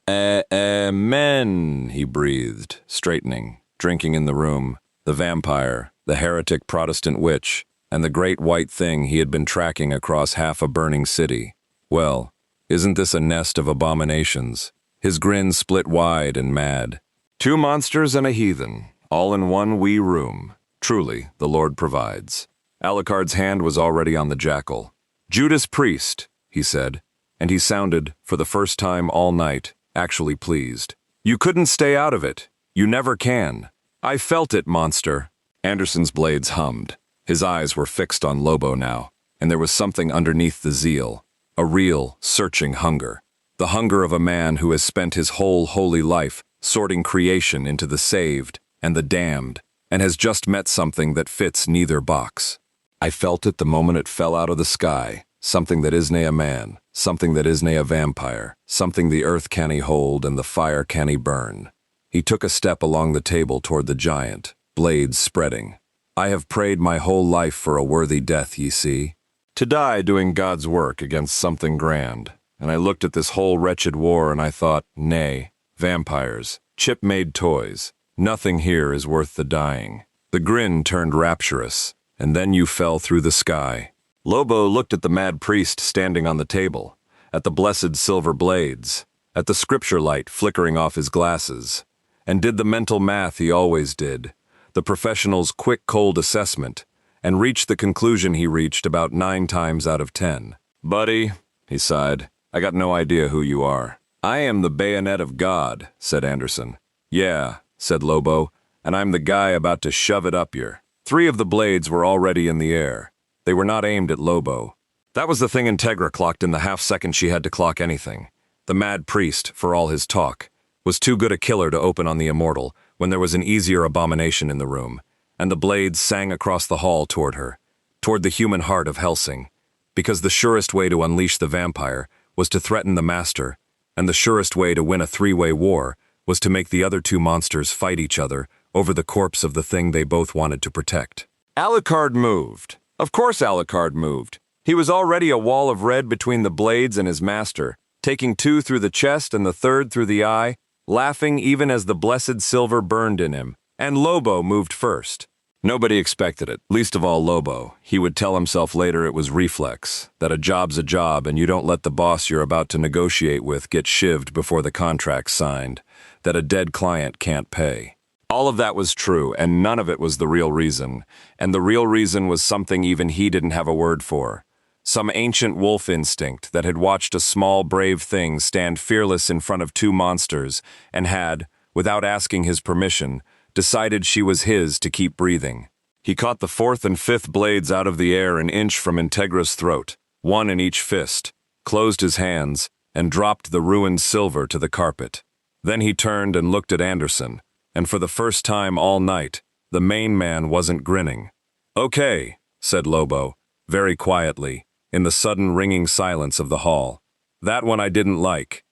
Amen, he breathed, straightening, drinking in the room, the vampire, the heretic Protestant witch, and the great white thing he had been tracking across half a burning city. Well, isn't this a nest of abominations? His grin split wide and mad. 2 monsters and a heathen, all in one wee room. Truly, the Lord provides. Alucard's hand was already on the jackal. Judas Priest, he said, and he sounded, for the first time all night, actually pleased. You couldn't stay out of it. You never can. I felt it, monster. Anderson's blades hummed. His eyes were fixed on Lobo now, and there was something underneath the zeal, a real, searching hunger. The hunger of a man who has spent his whole holy life sorting creation into the saved and the damned, and has just met something that fits neither box. I felt it the moment it fell out of the sky, something that isn't a man, something that isn't a vampire, something the earth canny hold and the fire canny burn. He took a step along the table toward the giant, blades spreading. I have prayed my whole life for a worthy death, ye see. To die doing God's work against something grand. And I looked at this whole wretched war and I thought, nay, vampires, chip-made toys. Nothing here is worth the dying. The grin turned rapturous, and then you fell through the sky. Lobo looked at the mad priest standing on the table, at the blessed silver blades, at the scripture light flickering off his glasses, and did the mental math he always did, the professional's quick, cold assessment, and reached the conclusion he reached about 9 times out of 10. Buddy, he sighed, I got no idea who you are. I am the bayonet of God, said Anderson. Yeah, said Lobo, and I'm the guy about to shove it up your. 3 of the blades were already in the air. They were not aimed at Lobo. That was the thing Integra clocked in the half-second she had to clock anything. The mad priest, for all his talk, was too good a killer to open on the immortal when there was an easier abomination in the room, and the blades sang across the hall toward her, toward the human heart of Hellsing, because the surest way to unleash the vampire was to threaten the master, and the surest way to win a 3-way war was to make the other 2 monsters fight each other over the corpse of the thing they both wanted to protect. Alucard moved. Of course Alucard moved. He was already a wall of red between the blades and his master, taking 2 through the chest and the 3rd through the eye, laughing even as the blessed silver burned in him. And Lobo moved first. Nobody expected it, least of all Lobo. He would tell himself later it was reflex, that a job's a job and you don't let the boss you're about to negotiate with get shivved before the contract's signed, that a dead client can't pay. All of that was true, and none of it was the real reason, and the real reason was something even he didn't have a word for. Some ancient wolf instinct that had watched a small, brave thing stand fearless in front of 2 monsters and had, without asking his permission, decided she was his to keep breathing. He caught the fourth and fifth blades out of the air an inch from Integra's throat, one in each fist, closed his hands, and dropped the ruined silver to the carpet. Then he turned and looked at Anderson, and for the first time all night, the main man wasn't grinning. "Okay," said Lobo, very quietly, in the sudden ringing silence of the hall. "That one I didn't like."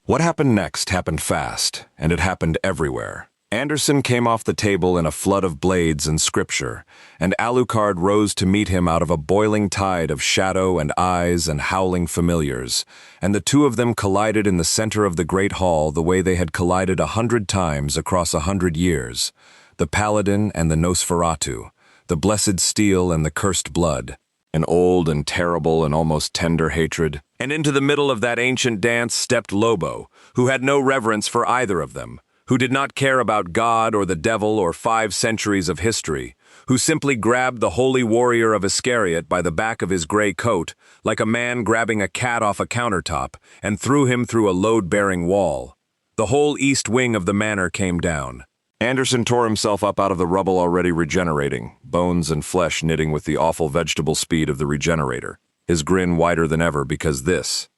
What happened next happened fast, and it happened everywhere. Anderson came off the table in a flood of blades and scripture, and Alucard rose to meet him out of a boiling tide of shadow and eyes and howling familiars, and the two of them collided in the center of the great hall the way they had collided 100 times across 100 years, the Paladin and the Nosferatu, the blessed steel and the cursed blood, an old and terrible and almost tender hatred. And into the middle of that ancient dance stepped Lobo, who had no reverence for either of them, who did not care about God or the devil or 5 centuries of history, who simply grabbed the holy warrior of Iscariot by the back of his gray coat, like a man grabbing a cat off a countertop, and threw him through a load-bearing wall. The whole east wing of the manor came down. Anderson tore himself up out of the rubble already regenerating, bones and flesh knitting with the awful vegetable speed of the regenerator, his grin wider than ever because this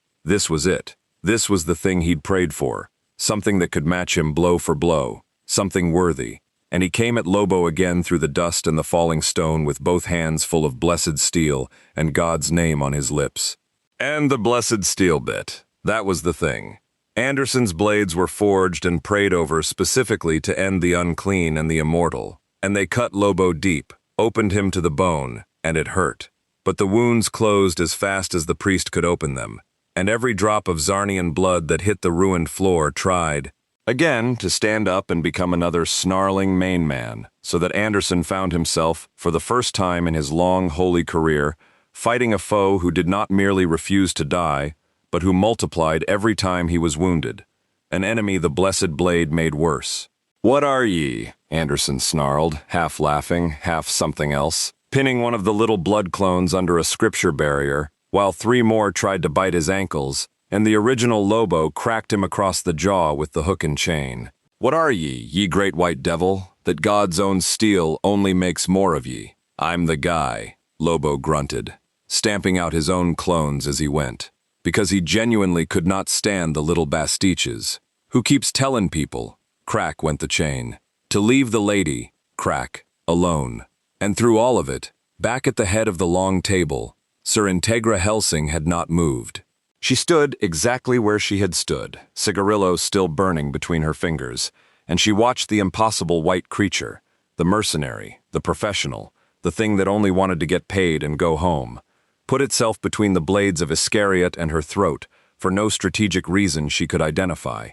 was it. This was the thing he'd prayed for. Something that could match him blow for blow, something worthy, and he came at Lobo again through the dust and the falling stone with both hands full of blessed steel and God's name on his lips. And the blessed steel bit, that was the thing. Anderson's blades were forged and prayed over specifically to end the unclean and the immortal, and they cut Lobo deep, opened him to the bone, and it hurt. But the wounds closed as fast as the priest could open them, and every drop of Zarnian blood that hit the ruined floor tried, again, to stand up and become another snarling main man, so that Anderson found himself, for the first time in his long, holy career, fighting a foe who did not merely refuse to die, but who multiplied every time he was wounded, an enemy the blessed blade made worse. "What are ye?" Anderson snarled, half laughing, half something else, pinning one of the little blood clones under a scripture barrier, while 3 more tried to bite his ankles, and the original Lobo cracked him across the jaw with the hook and chain. "What are ye great white devil, that God's own steel only makes more of ye?" "I'm the guy," Lobo grunted, stamping out his own clones as he went, because he genuinely could not stand the little bastiches. "Who keeps tellin' people," crack went the chain, "to leave the lady," crack, "alone." And through all of it, back at the head of the long table, Sir Integra Hellsing had not moved. She stood exactly where she had stood, cigarillo still burning between her fingers, and she watched the impossible white creature, the mercenary, the professional, the thing that only wanted to get paid and go home, put itself between the blades of Iscariot and her throat for no strategic reason she could identify,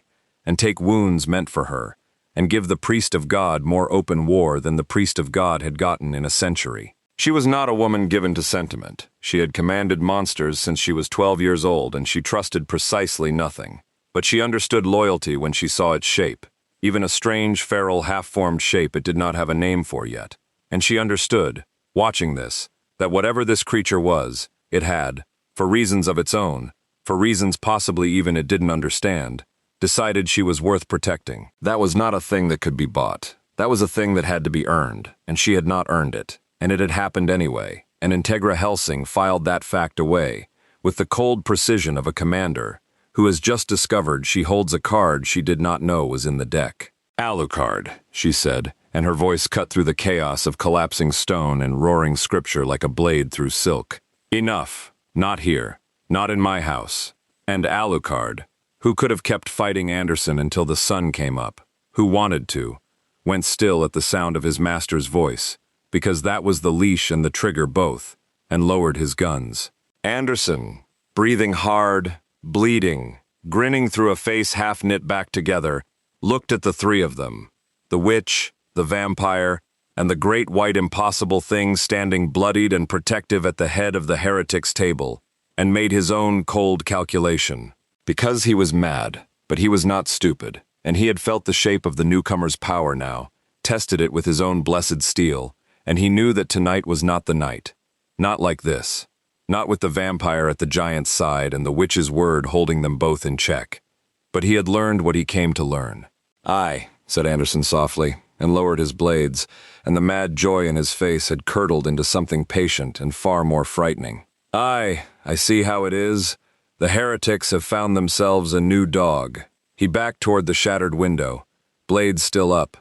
and take wounds meant for her, and give the priest of God more open war than the priest of God had gotten in a century. She was not a woman given to sentiment. She had commanded monsters since she was 12 years old, and she trusted precisely nothing. But she understood loyalty when she saw its shape, even a strange, feral, half-formed shape it did not have a name for yet. And she understood, watching this, that whatever this creature was, it had, for reasons of its own, for reasons possibly even it didn't understand, decided she was worth protecting. That was not a thing that could be bought. That was a thing that had to be earned, and she had not earned it. And it had happened anyway, and Integra Hellsing filed that fact away, with the cold precision of a commander, who has just discovered she holds a card she did not know was in the deck. "Alucard," she said, and her voice cut through the chaos of collapsing stone and roaring scripture like a blade through silk. "Enough. Not here. Not in my house." And Alucard, who could have kept fighting Anderson until the sun came up, who wanted to, went still at the sound of his master's voice, because that was the leash and the trigger both, and lowered his guns. Anderson, breathing hard, bleeding, grinning through a face half knit back together, looked at the 3 of them, the witch, the vampire, and the great white impossible thing standing bloodied and protective at the head of the heretic's table, and made his own cold calculation. Because he was mad, but he was not stupid, and he had felt the shape of the newcomer's power now, tested it with his own blessed steel, and he knew that tonight was not the night. Not like this. Not with the vampire at the giant's side and the witch's word holding them both in check. But he had learned what he came to learn. "Aye," said Anderson softly, and lowered his blades, and the mad joy in his face had curdled into something patient and far more frightening. "Aye, I see how it is. The heretics have found themselves a new dog." He backed toward the shattered window, blades still up,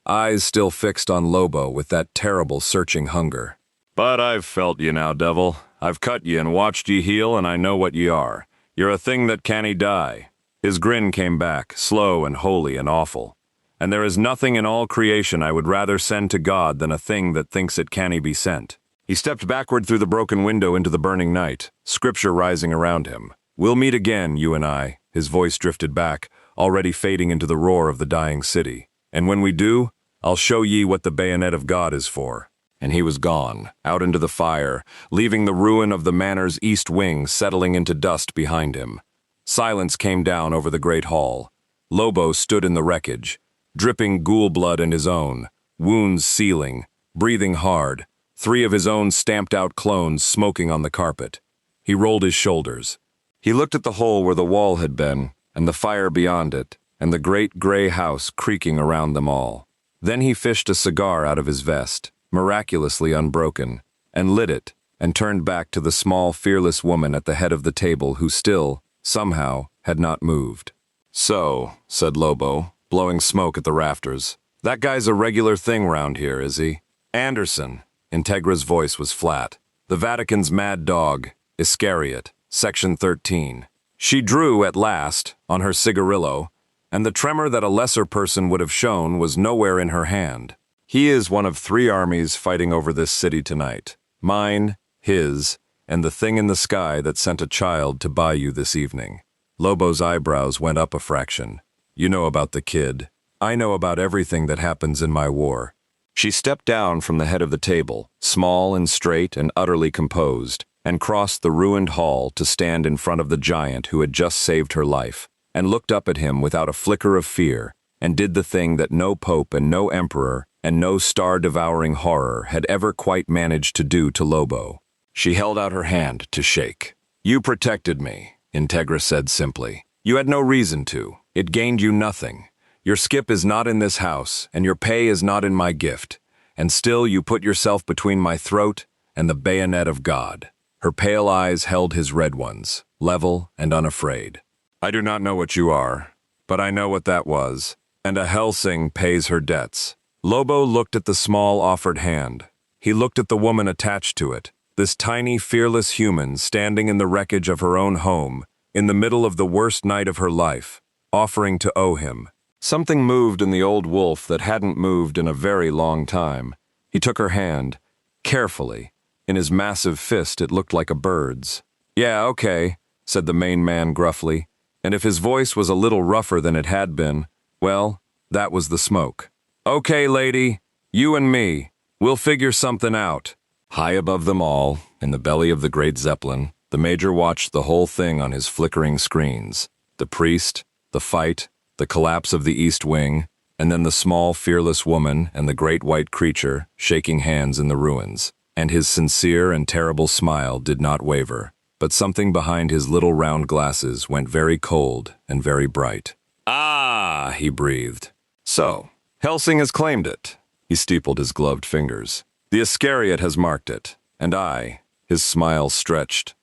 eyes still fixed on Lobo with that terrible searching hunger. "But I've felt ye now, devil. I've cut ye and watched ye heal, and I know what ye are. You're a thing that canny die." His grin came back, slow and holy and awful. "And there is nothing in all creation I would rather send to God than a thing that thinks it canny be sent." He stepped backward through the broken window into the burning night, scripture rising around him. "We'll meet again, you and I." His voice drifted back, already fading into the roar of the dying city. "And when we do, I'll show ye what the bayonet of God is for." And he was gone, out into the fire, leaving the ruin of the manor's east wing settling into dust behind him. Silence came down over the great hall. Lobo stood in the wreckage, dripping ghoul blood in his own, wounds sealing, breathing hard, 3 of his own stamped-out clones smoking on the carpet. He rolled his shoulders. He looked at the hole where the wall had been, and the fire beyond it, and the great gray house creaking around them all. Then he fished a cigar out of his vest, miraculously unbroken, and lit it, and turned back to the small, fearless woman at the head of the table who still, somehow, had not moved. "So," said Lobo, blowing smoke at the rafters, "that guy's a regular thing round here, is he?" "Anderson." Integra's voice was flat. "The Vatican's mad dog, Iscariot, Section 13. She drew, at last, on her cigarillo, and the tremor that a lesser person would have shown was nowhere in her hand. He is one of 3 armies fighting over this city tonight. Mine, his, and the thing in the sky that sent a child to buy you this evening." Lobo's eyebrows went up a fraction. "You know about the kid. I know about everything that happens in my war." She stepped down from the head of the table, small and straight and utterly composed, and crossed the ruined hall to stand in front of the giant who had just saved her life, and looked up at him without a flicker of fear, and did the thing that no pope and no emperor and no star-devouring horror had ever quite managed to do to Lobo. She held out her hand to shake. "You protected me," Integra said simply. "You had no reason to. It gained you nothing. Your skip is not in this house, and your pay is not in my gift, and still you put yourself between my throat and the bayonet of God." Her pale eyes held his red ones, level and unafraid. "I do not know what you are, but I know what that was, and a Hellsing pays her debts." Lobo looked at the small offered hand. He looked at the woman attached to it, this tiny, fearless human standing in the wreckage of her own home, in the middle of the worst night of her life, offering to owe him. Something moved in the old wolf that hadn't moved in a very long time. He took her hand, carefully. In his massive fist it looked like a bird's. "Yeah, okay," said the main man gruffly, and if his voice was a little rougher than it had been, well, that was the smoke. "Okay, lady, you and me, we'll figure something out." High above them all, in the belly of the great Zeppelin, the Major watched the whole thing on his flickering screens. The priest, the fight, the collapse of the East Wing, and then the small, fearless woman and the great white creature shaking hands in the ruins. And his sincere and terrible smile did not waver, but something behind his little round glasses went very cold and very bright. "Ah," he breathed. "So, Hellsing has claimed it." He steepled his gloved fingers. "The Iscariot has marked it, and I," his smile stretched,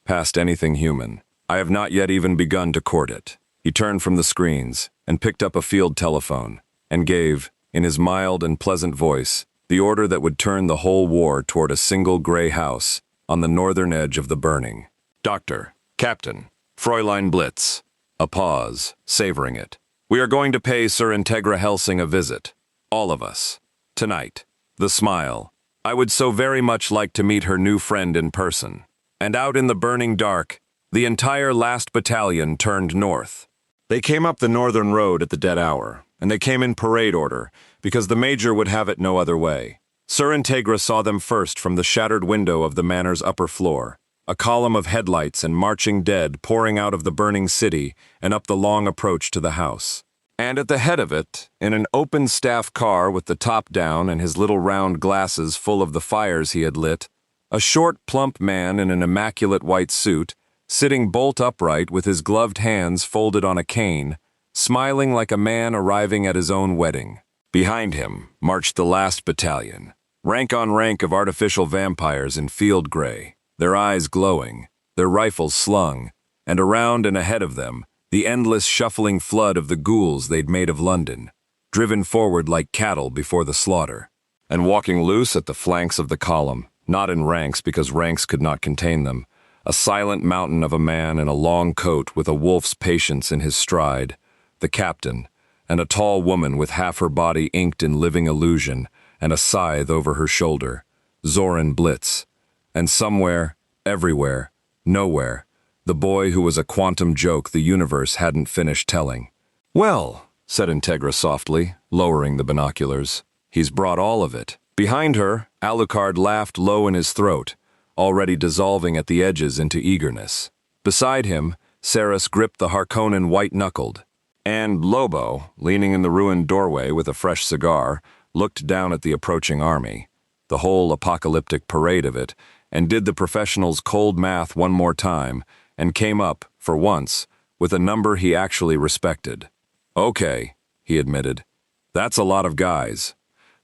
past anything human. "I have not yet even begun to court it." He turned from the screens and picked up a field telephone and gave, in his mild and pleasant voice, the order that would turn the whole war toward a single gray house on the northern edge of the burning. "Doctor, Captain, Fräulein Blitz." A pause, savoring it. "We are going to pay Sir Integra Hellsing a visit. All of us. Tonight." The smile. "I would so very much like to meet her new friend in person." And out in the burning dark, the entire last battalion turned north. They came up the northern road at the dead hour, and they came in parade order, because the Major would have it no other way. Sir Integra saw them first from the shattered window of the manor's upper floor, a column of headlights and marching dead pouring out of the burning city and up the long approach to the house. And at the head of it, in an open staff car with the top down and his little round glasses full of the fires he had lit, a short, plump man in an immaculate white suit, sitting bolt upright with his gloved hands folded on a cane, smiling like a man arriving at his own wedding. Behind him marched the last battalion, rank on rank of artificial vampires in field gray, their eyes glowing, their rifles slung, and around and ahead of them, the endless shuffling flood of the ghouls they'd made of London, driven forward like cattle before the slaughter. And walking loose at the flanks of the column, not in ranks because ranks could not contain them, a silent mountain of a man in a long coat with a wolf's patience in his stride, the captain, and a tall woman with half her body inked in living illusion and a scythe over her shoulder, Zoran Blitz. And somewhere, everywhere, nowhere, the boy who was a quantum joke the universe hadn't finished telling. "Well," said Integra softly, lowering the binoculars, "he's brought all of it." Behind her, Alucard laughed low in his throat, already dissolving at the edges into eagerness. Beside him, Saris gripped the Harkonnen white-knuckled, and Lobo, leaning in the ruined doorway with a fresh cigar, looked down at the approaching army, the whole apocalyptic parade of it, and did the professional's cold math one more time, and came up, for once, with a number he actually respected. "Okay," he admitted. "That's a lot of guys."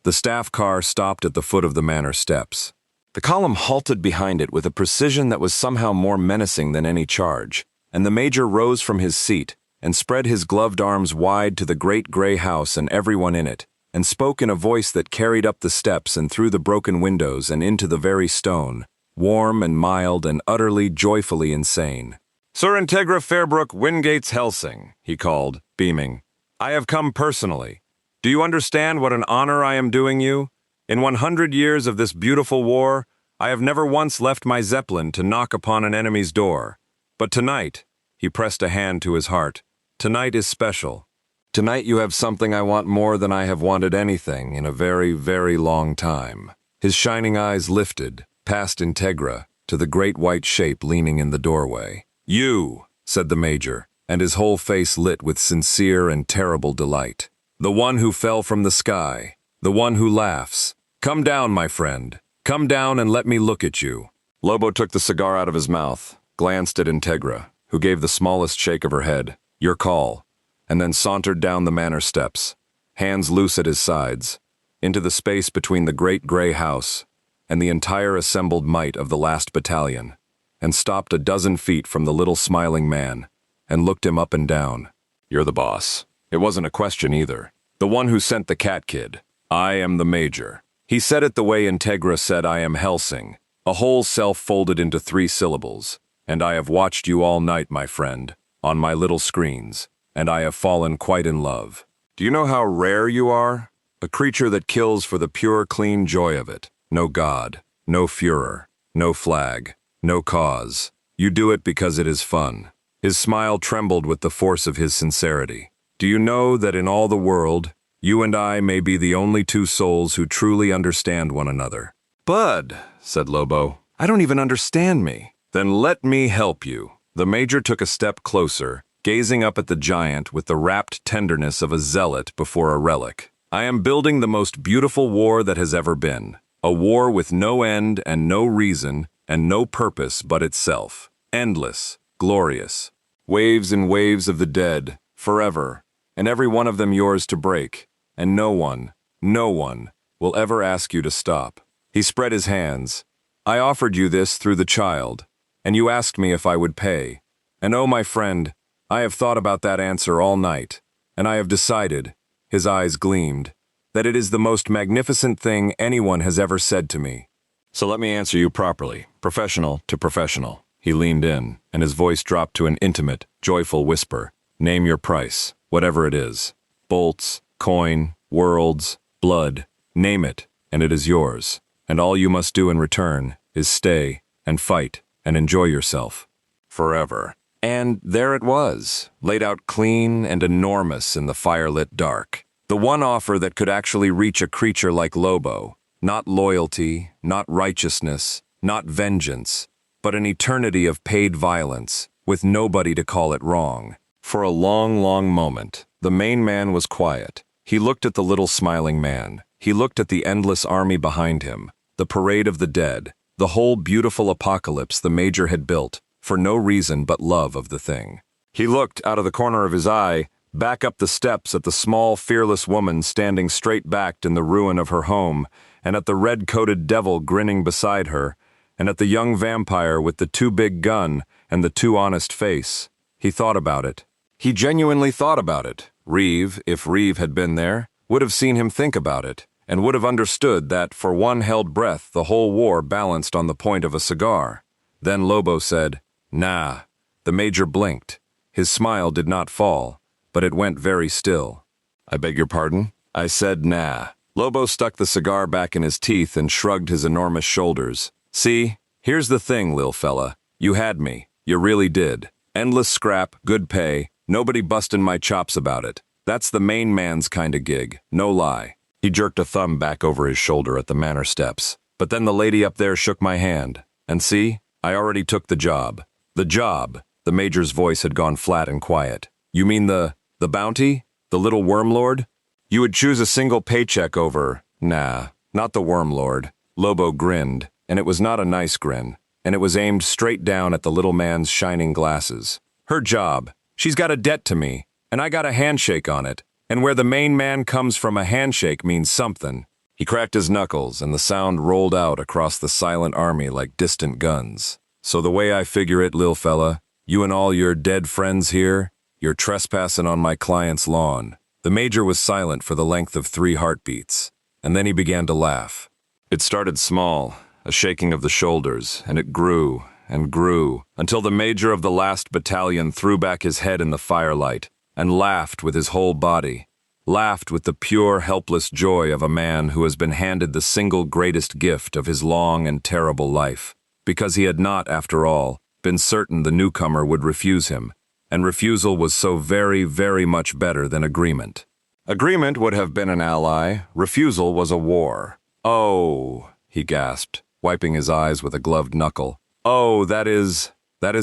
The staff car stopped at the foot of the manor steps. The column halted behind it with a precision that was somehow more menacing than any charge, and the major rose from his seat and spread his gloved arms wide to the great gray house and everyone in it, and spoke in a voice that carried up the steps and through the broken windows and into the very stone, warm and mild and utterly joyfully insane. "Sir Integra Fairbrook Wingate's Hellsing," he called, beaming. "I have come personally. Do you understand what an honor I am doing you? In 100 years of this beautiful war, I have never once left my Zeppelin to knock upon an enemy's door. But tonight," he pressed a hand to his heart, "tonight is special. Tonight you have something I want more than I have wanted anything in a very, very long time." His shining eyes lifted, past Integra, to the great white shape leaning in the doorway. "You," said the major, and his whole face lit with sincere and terrible delight. "The one who fell from the sky, the one who laughs. Come down, my friend. Come down and let me look at you." Lobo took the cigar out of his mouth, glanced at Integra, who gave the smallest shake of her head, "Your call," and then sauntered down the manor steps, hands loose at his sides, into the space between the great gray house and the entire assembled might of the last battalion, and stopped a dozen feet from the little smiling man, and looked him up and down. "You're the boss." It wasn't a question either. "The one who sent the cat kid. I am the major." He said it the way Integra said "I am Hellsing," a whole self folded into 3 syllables. "And I have watched you all night, my friend, on my little screens, and I have fallen quite in love. Do you know how rare you are? A creature that kills for the pure, clean joy of it. No god, no Führer, no flag, no cause. You do it because it is fun." His smile trembled with the force of his sincerity. "Do you know that in all the world, you and I may be the only 2 souls who truly understand one another?" "Bud," said Lobo, "I don't even understand me." "Then let me help you." The major took a step closer, gazing up at the giant with the rapt tenderness of a zealot before a relic. "I am building the most beautiful war that has ever been. A war with no end and no reason and no purpose but itself. Endless, glorious. Waves and waves of the dead, forever, and every one of them yours to break, and no one will ever ask you to stop." He spread his hands. "I offered you this through the child, and you asked me if I would pay. And oh, my friend, I have thought about that answer all night, and I have decided," his eyes gleamed, "that it is the most magnificent thing anyone has ever said to me. So let me answer you properly, professional to professional." He leaned in, and his voice dropped to an intimate, joyful whisper. "Name your price, whatever it is. Bolts, coin, worlds, blood, name it, and it is yours. And all you must do in return is stay and fight and enjoy yourself. Forever." And there it was, laid out clean and enormous in the firelit dark. The one offer that could actually reach a creature like Lobo. Not loyalty, not righteousness, not vengeance, but an eternity of paid violence, with nobody to call it wrong. For a long, long moment, the main man was quiet. He looked at the little smiling man. He looked at the endless army behind him, the parade of the dead, the whole beautiful apocalypse the major had built, for no reason but love of the thing. He looked out of the corner of his eye back up the steps at the small, fearless woman standing straight-backed in the ruin of her home, and at the red-coated devil grinning beside her, and at the young vampire with the too big gun and the too honest face. He thought about it. He genuinely thought about it. Reeve, if Reeve had been there, would have seen him think about it, and would have understood that, for one held breath, the whole war balanced on the point of a cigar. Then Lobo said, "Nah." The Major blinked. His smile did not fall, but it went very still. "I beg your pardon?" I said, "Nah." Lobo stuck the cigar back in his teeth and shrugged his enormous shoulders. "See, here's the thing, lil fella. You had me. You really did. Endless scrap, good pay, nobody bustin' my chops about it. That's the main man's kinda gig, no lie." He jerked a thumb back over his shoulder at the manor steps. "But then the lady up there shook my hand. And see, I already took the job." "The job?" The Major's voice had gone flat and quiet. "You mean the bounty? The little wormlord? You would choose a single paycheck over—" "Nah, not the wormlord." Lobo grinned, and it was not a nice grin, and it was aimed straight down at the little man's shining glasses. "Her job. She's got a debt to me, and I got a handshake on it, and where the main man comes from, a handshake means something." He cracked his knuckles, and the sound rolled out across the silent army like distant guns. "So the way I figure it, lil fella, you and all your dead friends here, you're trespassing on my client's lawn." The Major was silent for the length of 3 heartbeats, and then he began to laugh. It started small, a shaking of the shoulders, and it grew and grew, until the Major of the last battalion threw back his head in the firelight and laughed with his whole body, laughed with the pure, helpless joy of a man who has been handed the single greatest gift of his long and terrible life, because he had not, after all, been certain the newcomer would refuse him, and refusal was so very, very much better than agreement. Agreement would have been an ally, refusal was a war. "Oh," he gasped, wiping his eyes with a gloved knuckle. "Oh, that is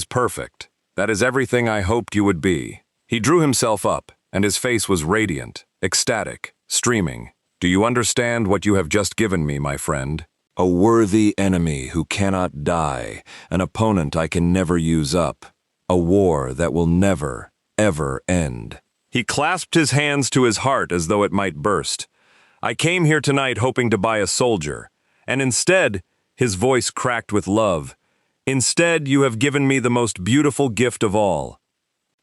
perfect. That is everything I hoped you would be." He drew himself up, and his face was radiant, ecstatic, streaming. "Do you understand what you have just given me, my friend? A worthy enemy who cannot die, an opponent I can never use up. A war that will never, ever end." He clasped his hands to his heart as though it might burst. "I came here tonight hoping to buy a soldier, and instead," his voice cracked with love, "instead you have given me the most beautiful gift of all.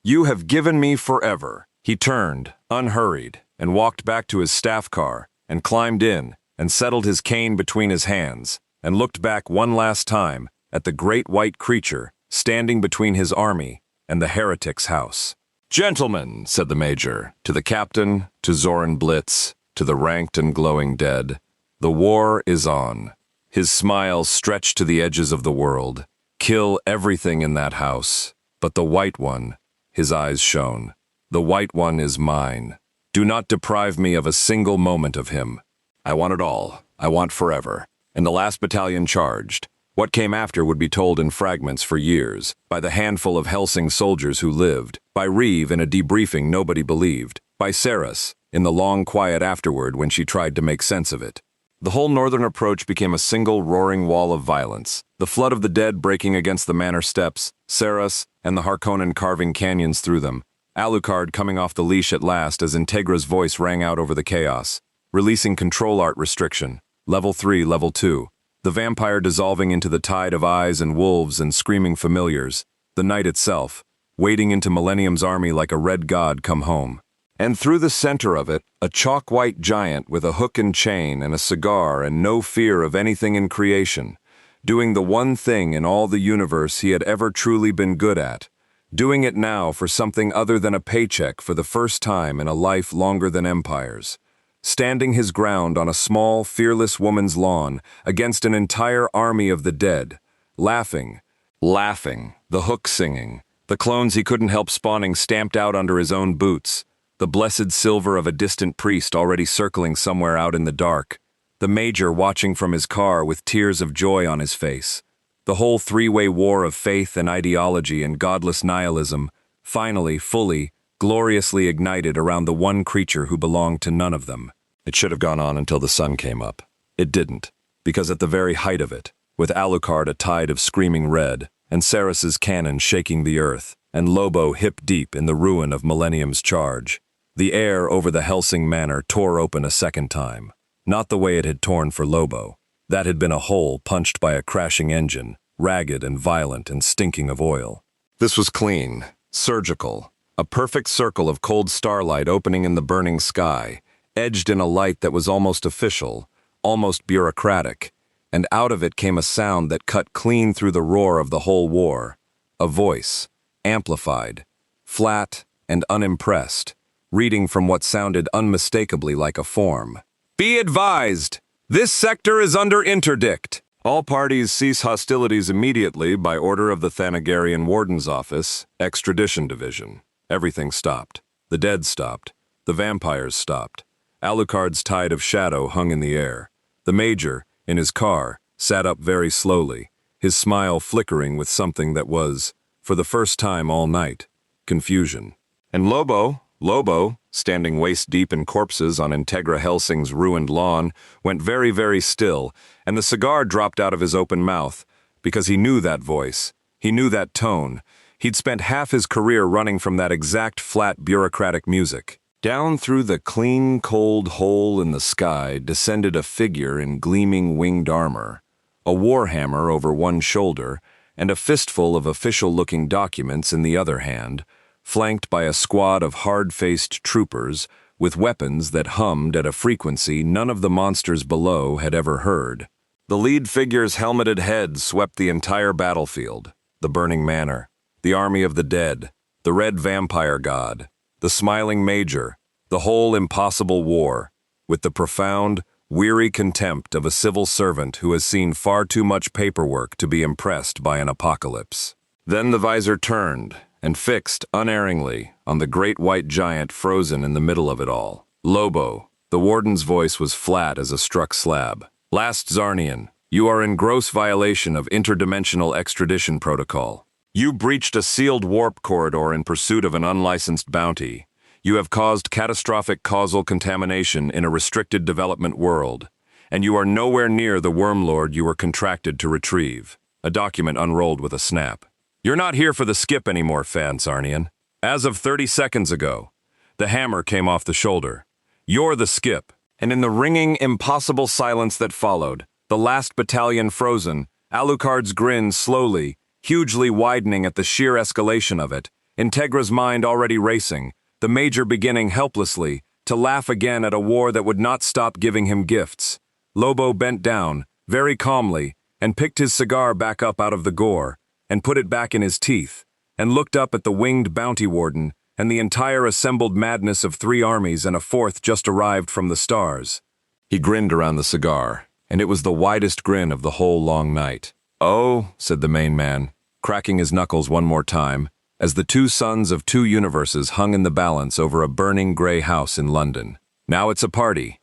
You have given me forever." He turned, unhurried, and walked back to his staff car, and climbed in, and settled his cane between his hands, and looked back one last time at the great white creature standing between his army and the heretic's house. "Gentlemen," said the Major, to the captain, to Zoran Blitz, to the ranked and glowing dead, "the war is on." His smile stretched to the edges of the world. "Kill everything in that house, but the white one," his eyes shone. "The white one is mine. Do not deprive me of a single moment of him. I want it all. I want forever." And the last battalion charged. What came after would be told in fragments for years, by the handful of Hellsing soldiers who lived, by Reeve in a debriefing nobody believed, by Saras in the long quiet afterward when she tried to make sense of it. The whole northern approach became a single roaring wall of violence, the flood of the dead breaking against the manor steps, Saras and the Harkonnen carving canyons through them, Alucard coming off the leash at last as Integra's voice rang out over the chaos, releasing control art restriction, level 3, level 2, the vampire dissolving into the tide of eyes and wolves and screaming familiars, the night itself, wading into Millennium's army like a red god come home. And through the center of it, a chalk-white giant with a hook and chain and a cigar and no fear of anything in creation, doing the one thing in all the universe he had ever truly been good at, doing it now for something other than a paycheck for the first time in a life longer than empires, standing his ground on a small, fearless woman's lawn against an entire army of the dead, laughing, the hook singing, the clones he couldn't help spawning stamped out under his own boots, the blessed silver of a distant priest already circling somewhere out in the dark, the Major watching from his car with tears of joy on his face, the whole three-way war of faith and ideology and godless nihilism, finally, fully, gloriously ignited around the one creature who belonged to none of them. It should have gone on until the sun came up. It didn't, because at the very height of it, with Alucard a tide of screaming red, and Saras's cannon shaking the earth, and Lobo hip-deep in the ruin of Millennium's charge. The air over the Hellsing manor tore open a second time. Not the way it had torn for Lobo. That had been a hole punched by a crashing engine, ragged and violent and stinking of oil. This was clean, surgical, a perfect circle of cold starlight opening in the burning sky, edged in a light that was almost official, almost bureaucratic, and out of it came a sound that cut clean through the roar of the whole war. A voice, amplified, flat and unimpressed, reading from what sounded unmistakably like a form. Be advised! This sector is under interdict. All parties cease hostilities immediately by order of the Thanagarian Warden's Office, Extradition Division. Everything stopped. The dead stopped. The vampires stopped. Alucard's tide of shadow hung in the air. The Major, in his car, sat up very slowly, his smile flickering with something that was, for the first time all night, confusion. And Lobo, standing waist-deep in corpses on Integra Hellsing's ruined lawn, went very, very still, and the cigar dropped out of his open mouth, because he knew that voice, he knew that tone. He'd spent half his career running from that exact flat bureaucratic music. Down through the clean, cold hole in the sky descended a figure in gleaming winged armor, a warhammer over one shoulder, and a fistful of official-looking documents in the other hand, flanked by a squad of hard-faced troopers with weapons that hummed at a frequency none of the monsters below had ever heard. The lead figure's helmeted head swept the entire battlefield, the burning manor, the army of the dead, the red vampire god, the smiling Major, the whole impossible war, with the profound, weary contempt of a civil servant who has seen far too much paperwork to be impressed by an apocalypse. Then the visor turned and fixed unerringly on the great white giant frozen in the middle of it all. Lobo, the warden's voice was flat as a struck slab. Last Zarnian, you are in gross violation of interdimensional extradition protocol. You breached a sealed warp corridor in pursuit of an unlicensed bounty. You have caused catastrophic causal contamination in a restricted development world, and you are nowhere near the wormlord you were contracted to retrieve. A document unrolled with a snap. You're not here for the skip anymore, Zarnian. As of 30 seconds ago, the hammer came off the shoulder. You're the skip. And in the ringing, impossible silence that followed, the last battalion frozen, Alucard's grin slowly, hugely widening at the sheer escalation of it, Integra's mind already racing, the Major beginning helplessly to laugh again at a war that would not stop giving him gifts. Lobo bent down, very calmly, and picked his cigar back up out of the gore, and put it back in his teeth, and looked up at the winged bounty warden and the entire assembled madness of 3 armies and a 4th just arrived from the stars. He grinned around the cigar, and it was the widest grin of the whole long night. Oh, said the main man, cracking his knuckles one more time, as the 2 suns of 2 universes hung in the balance over a burning gray house in London. Now it's a party.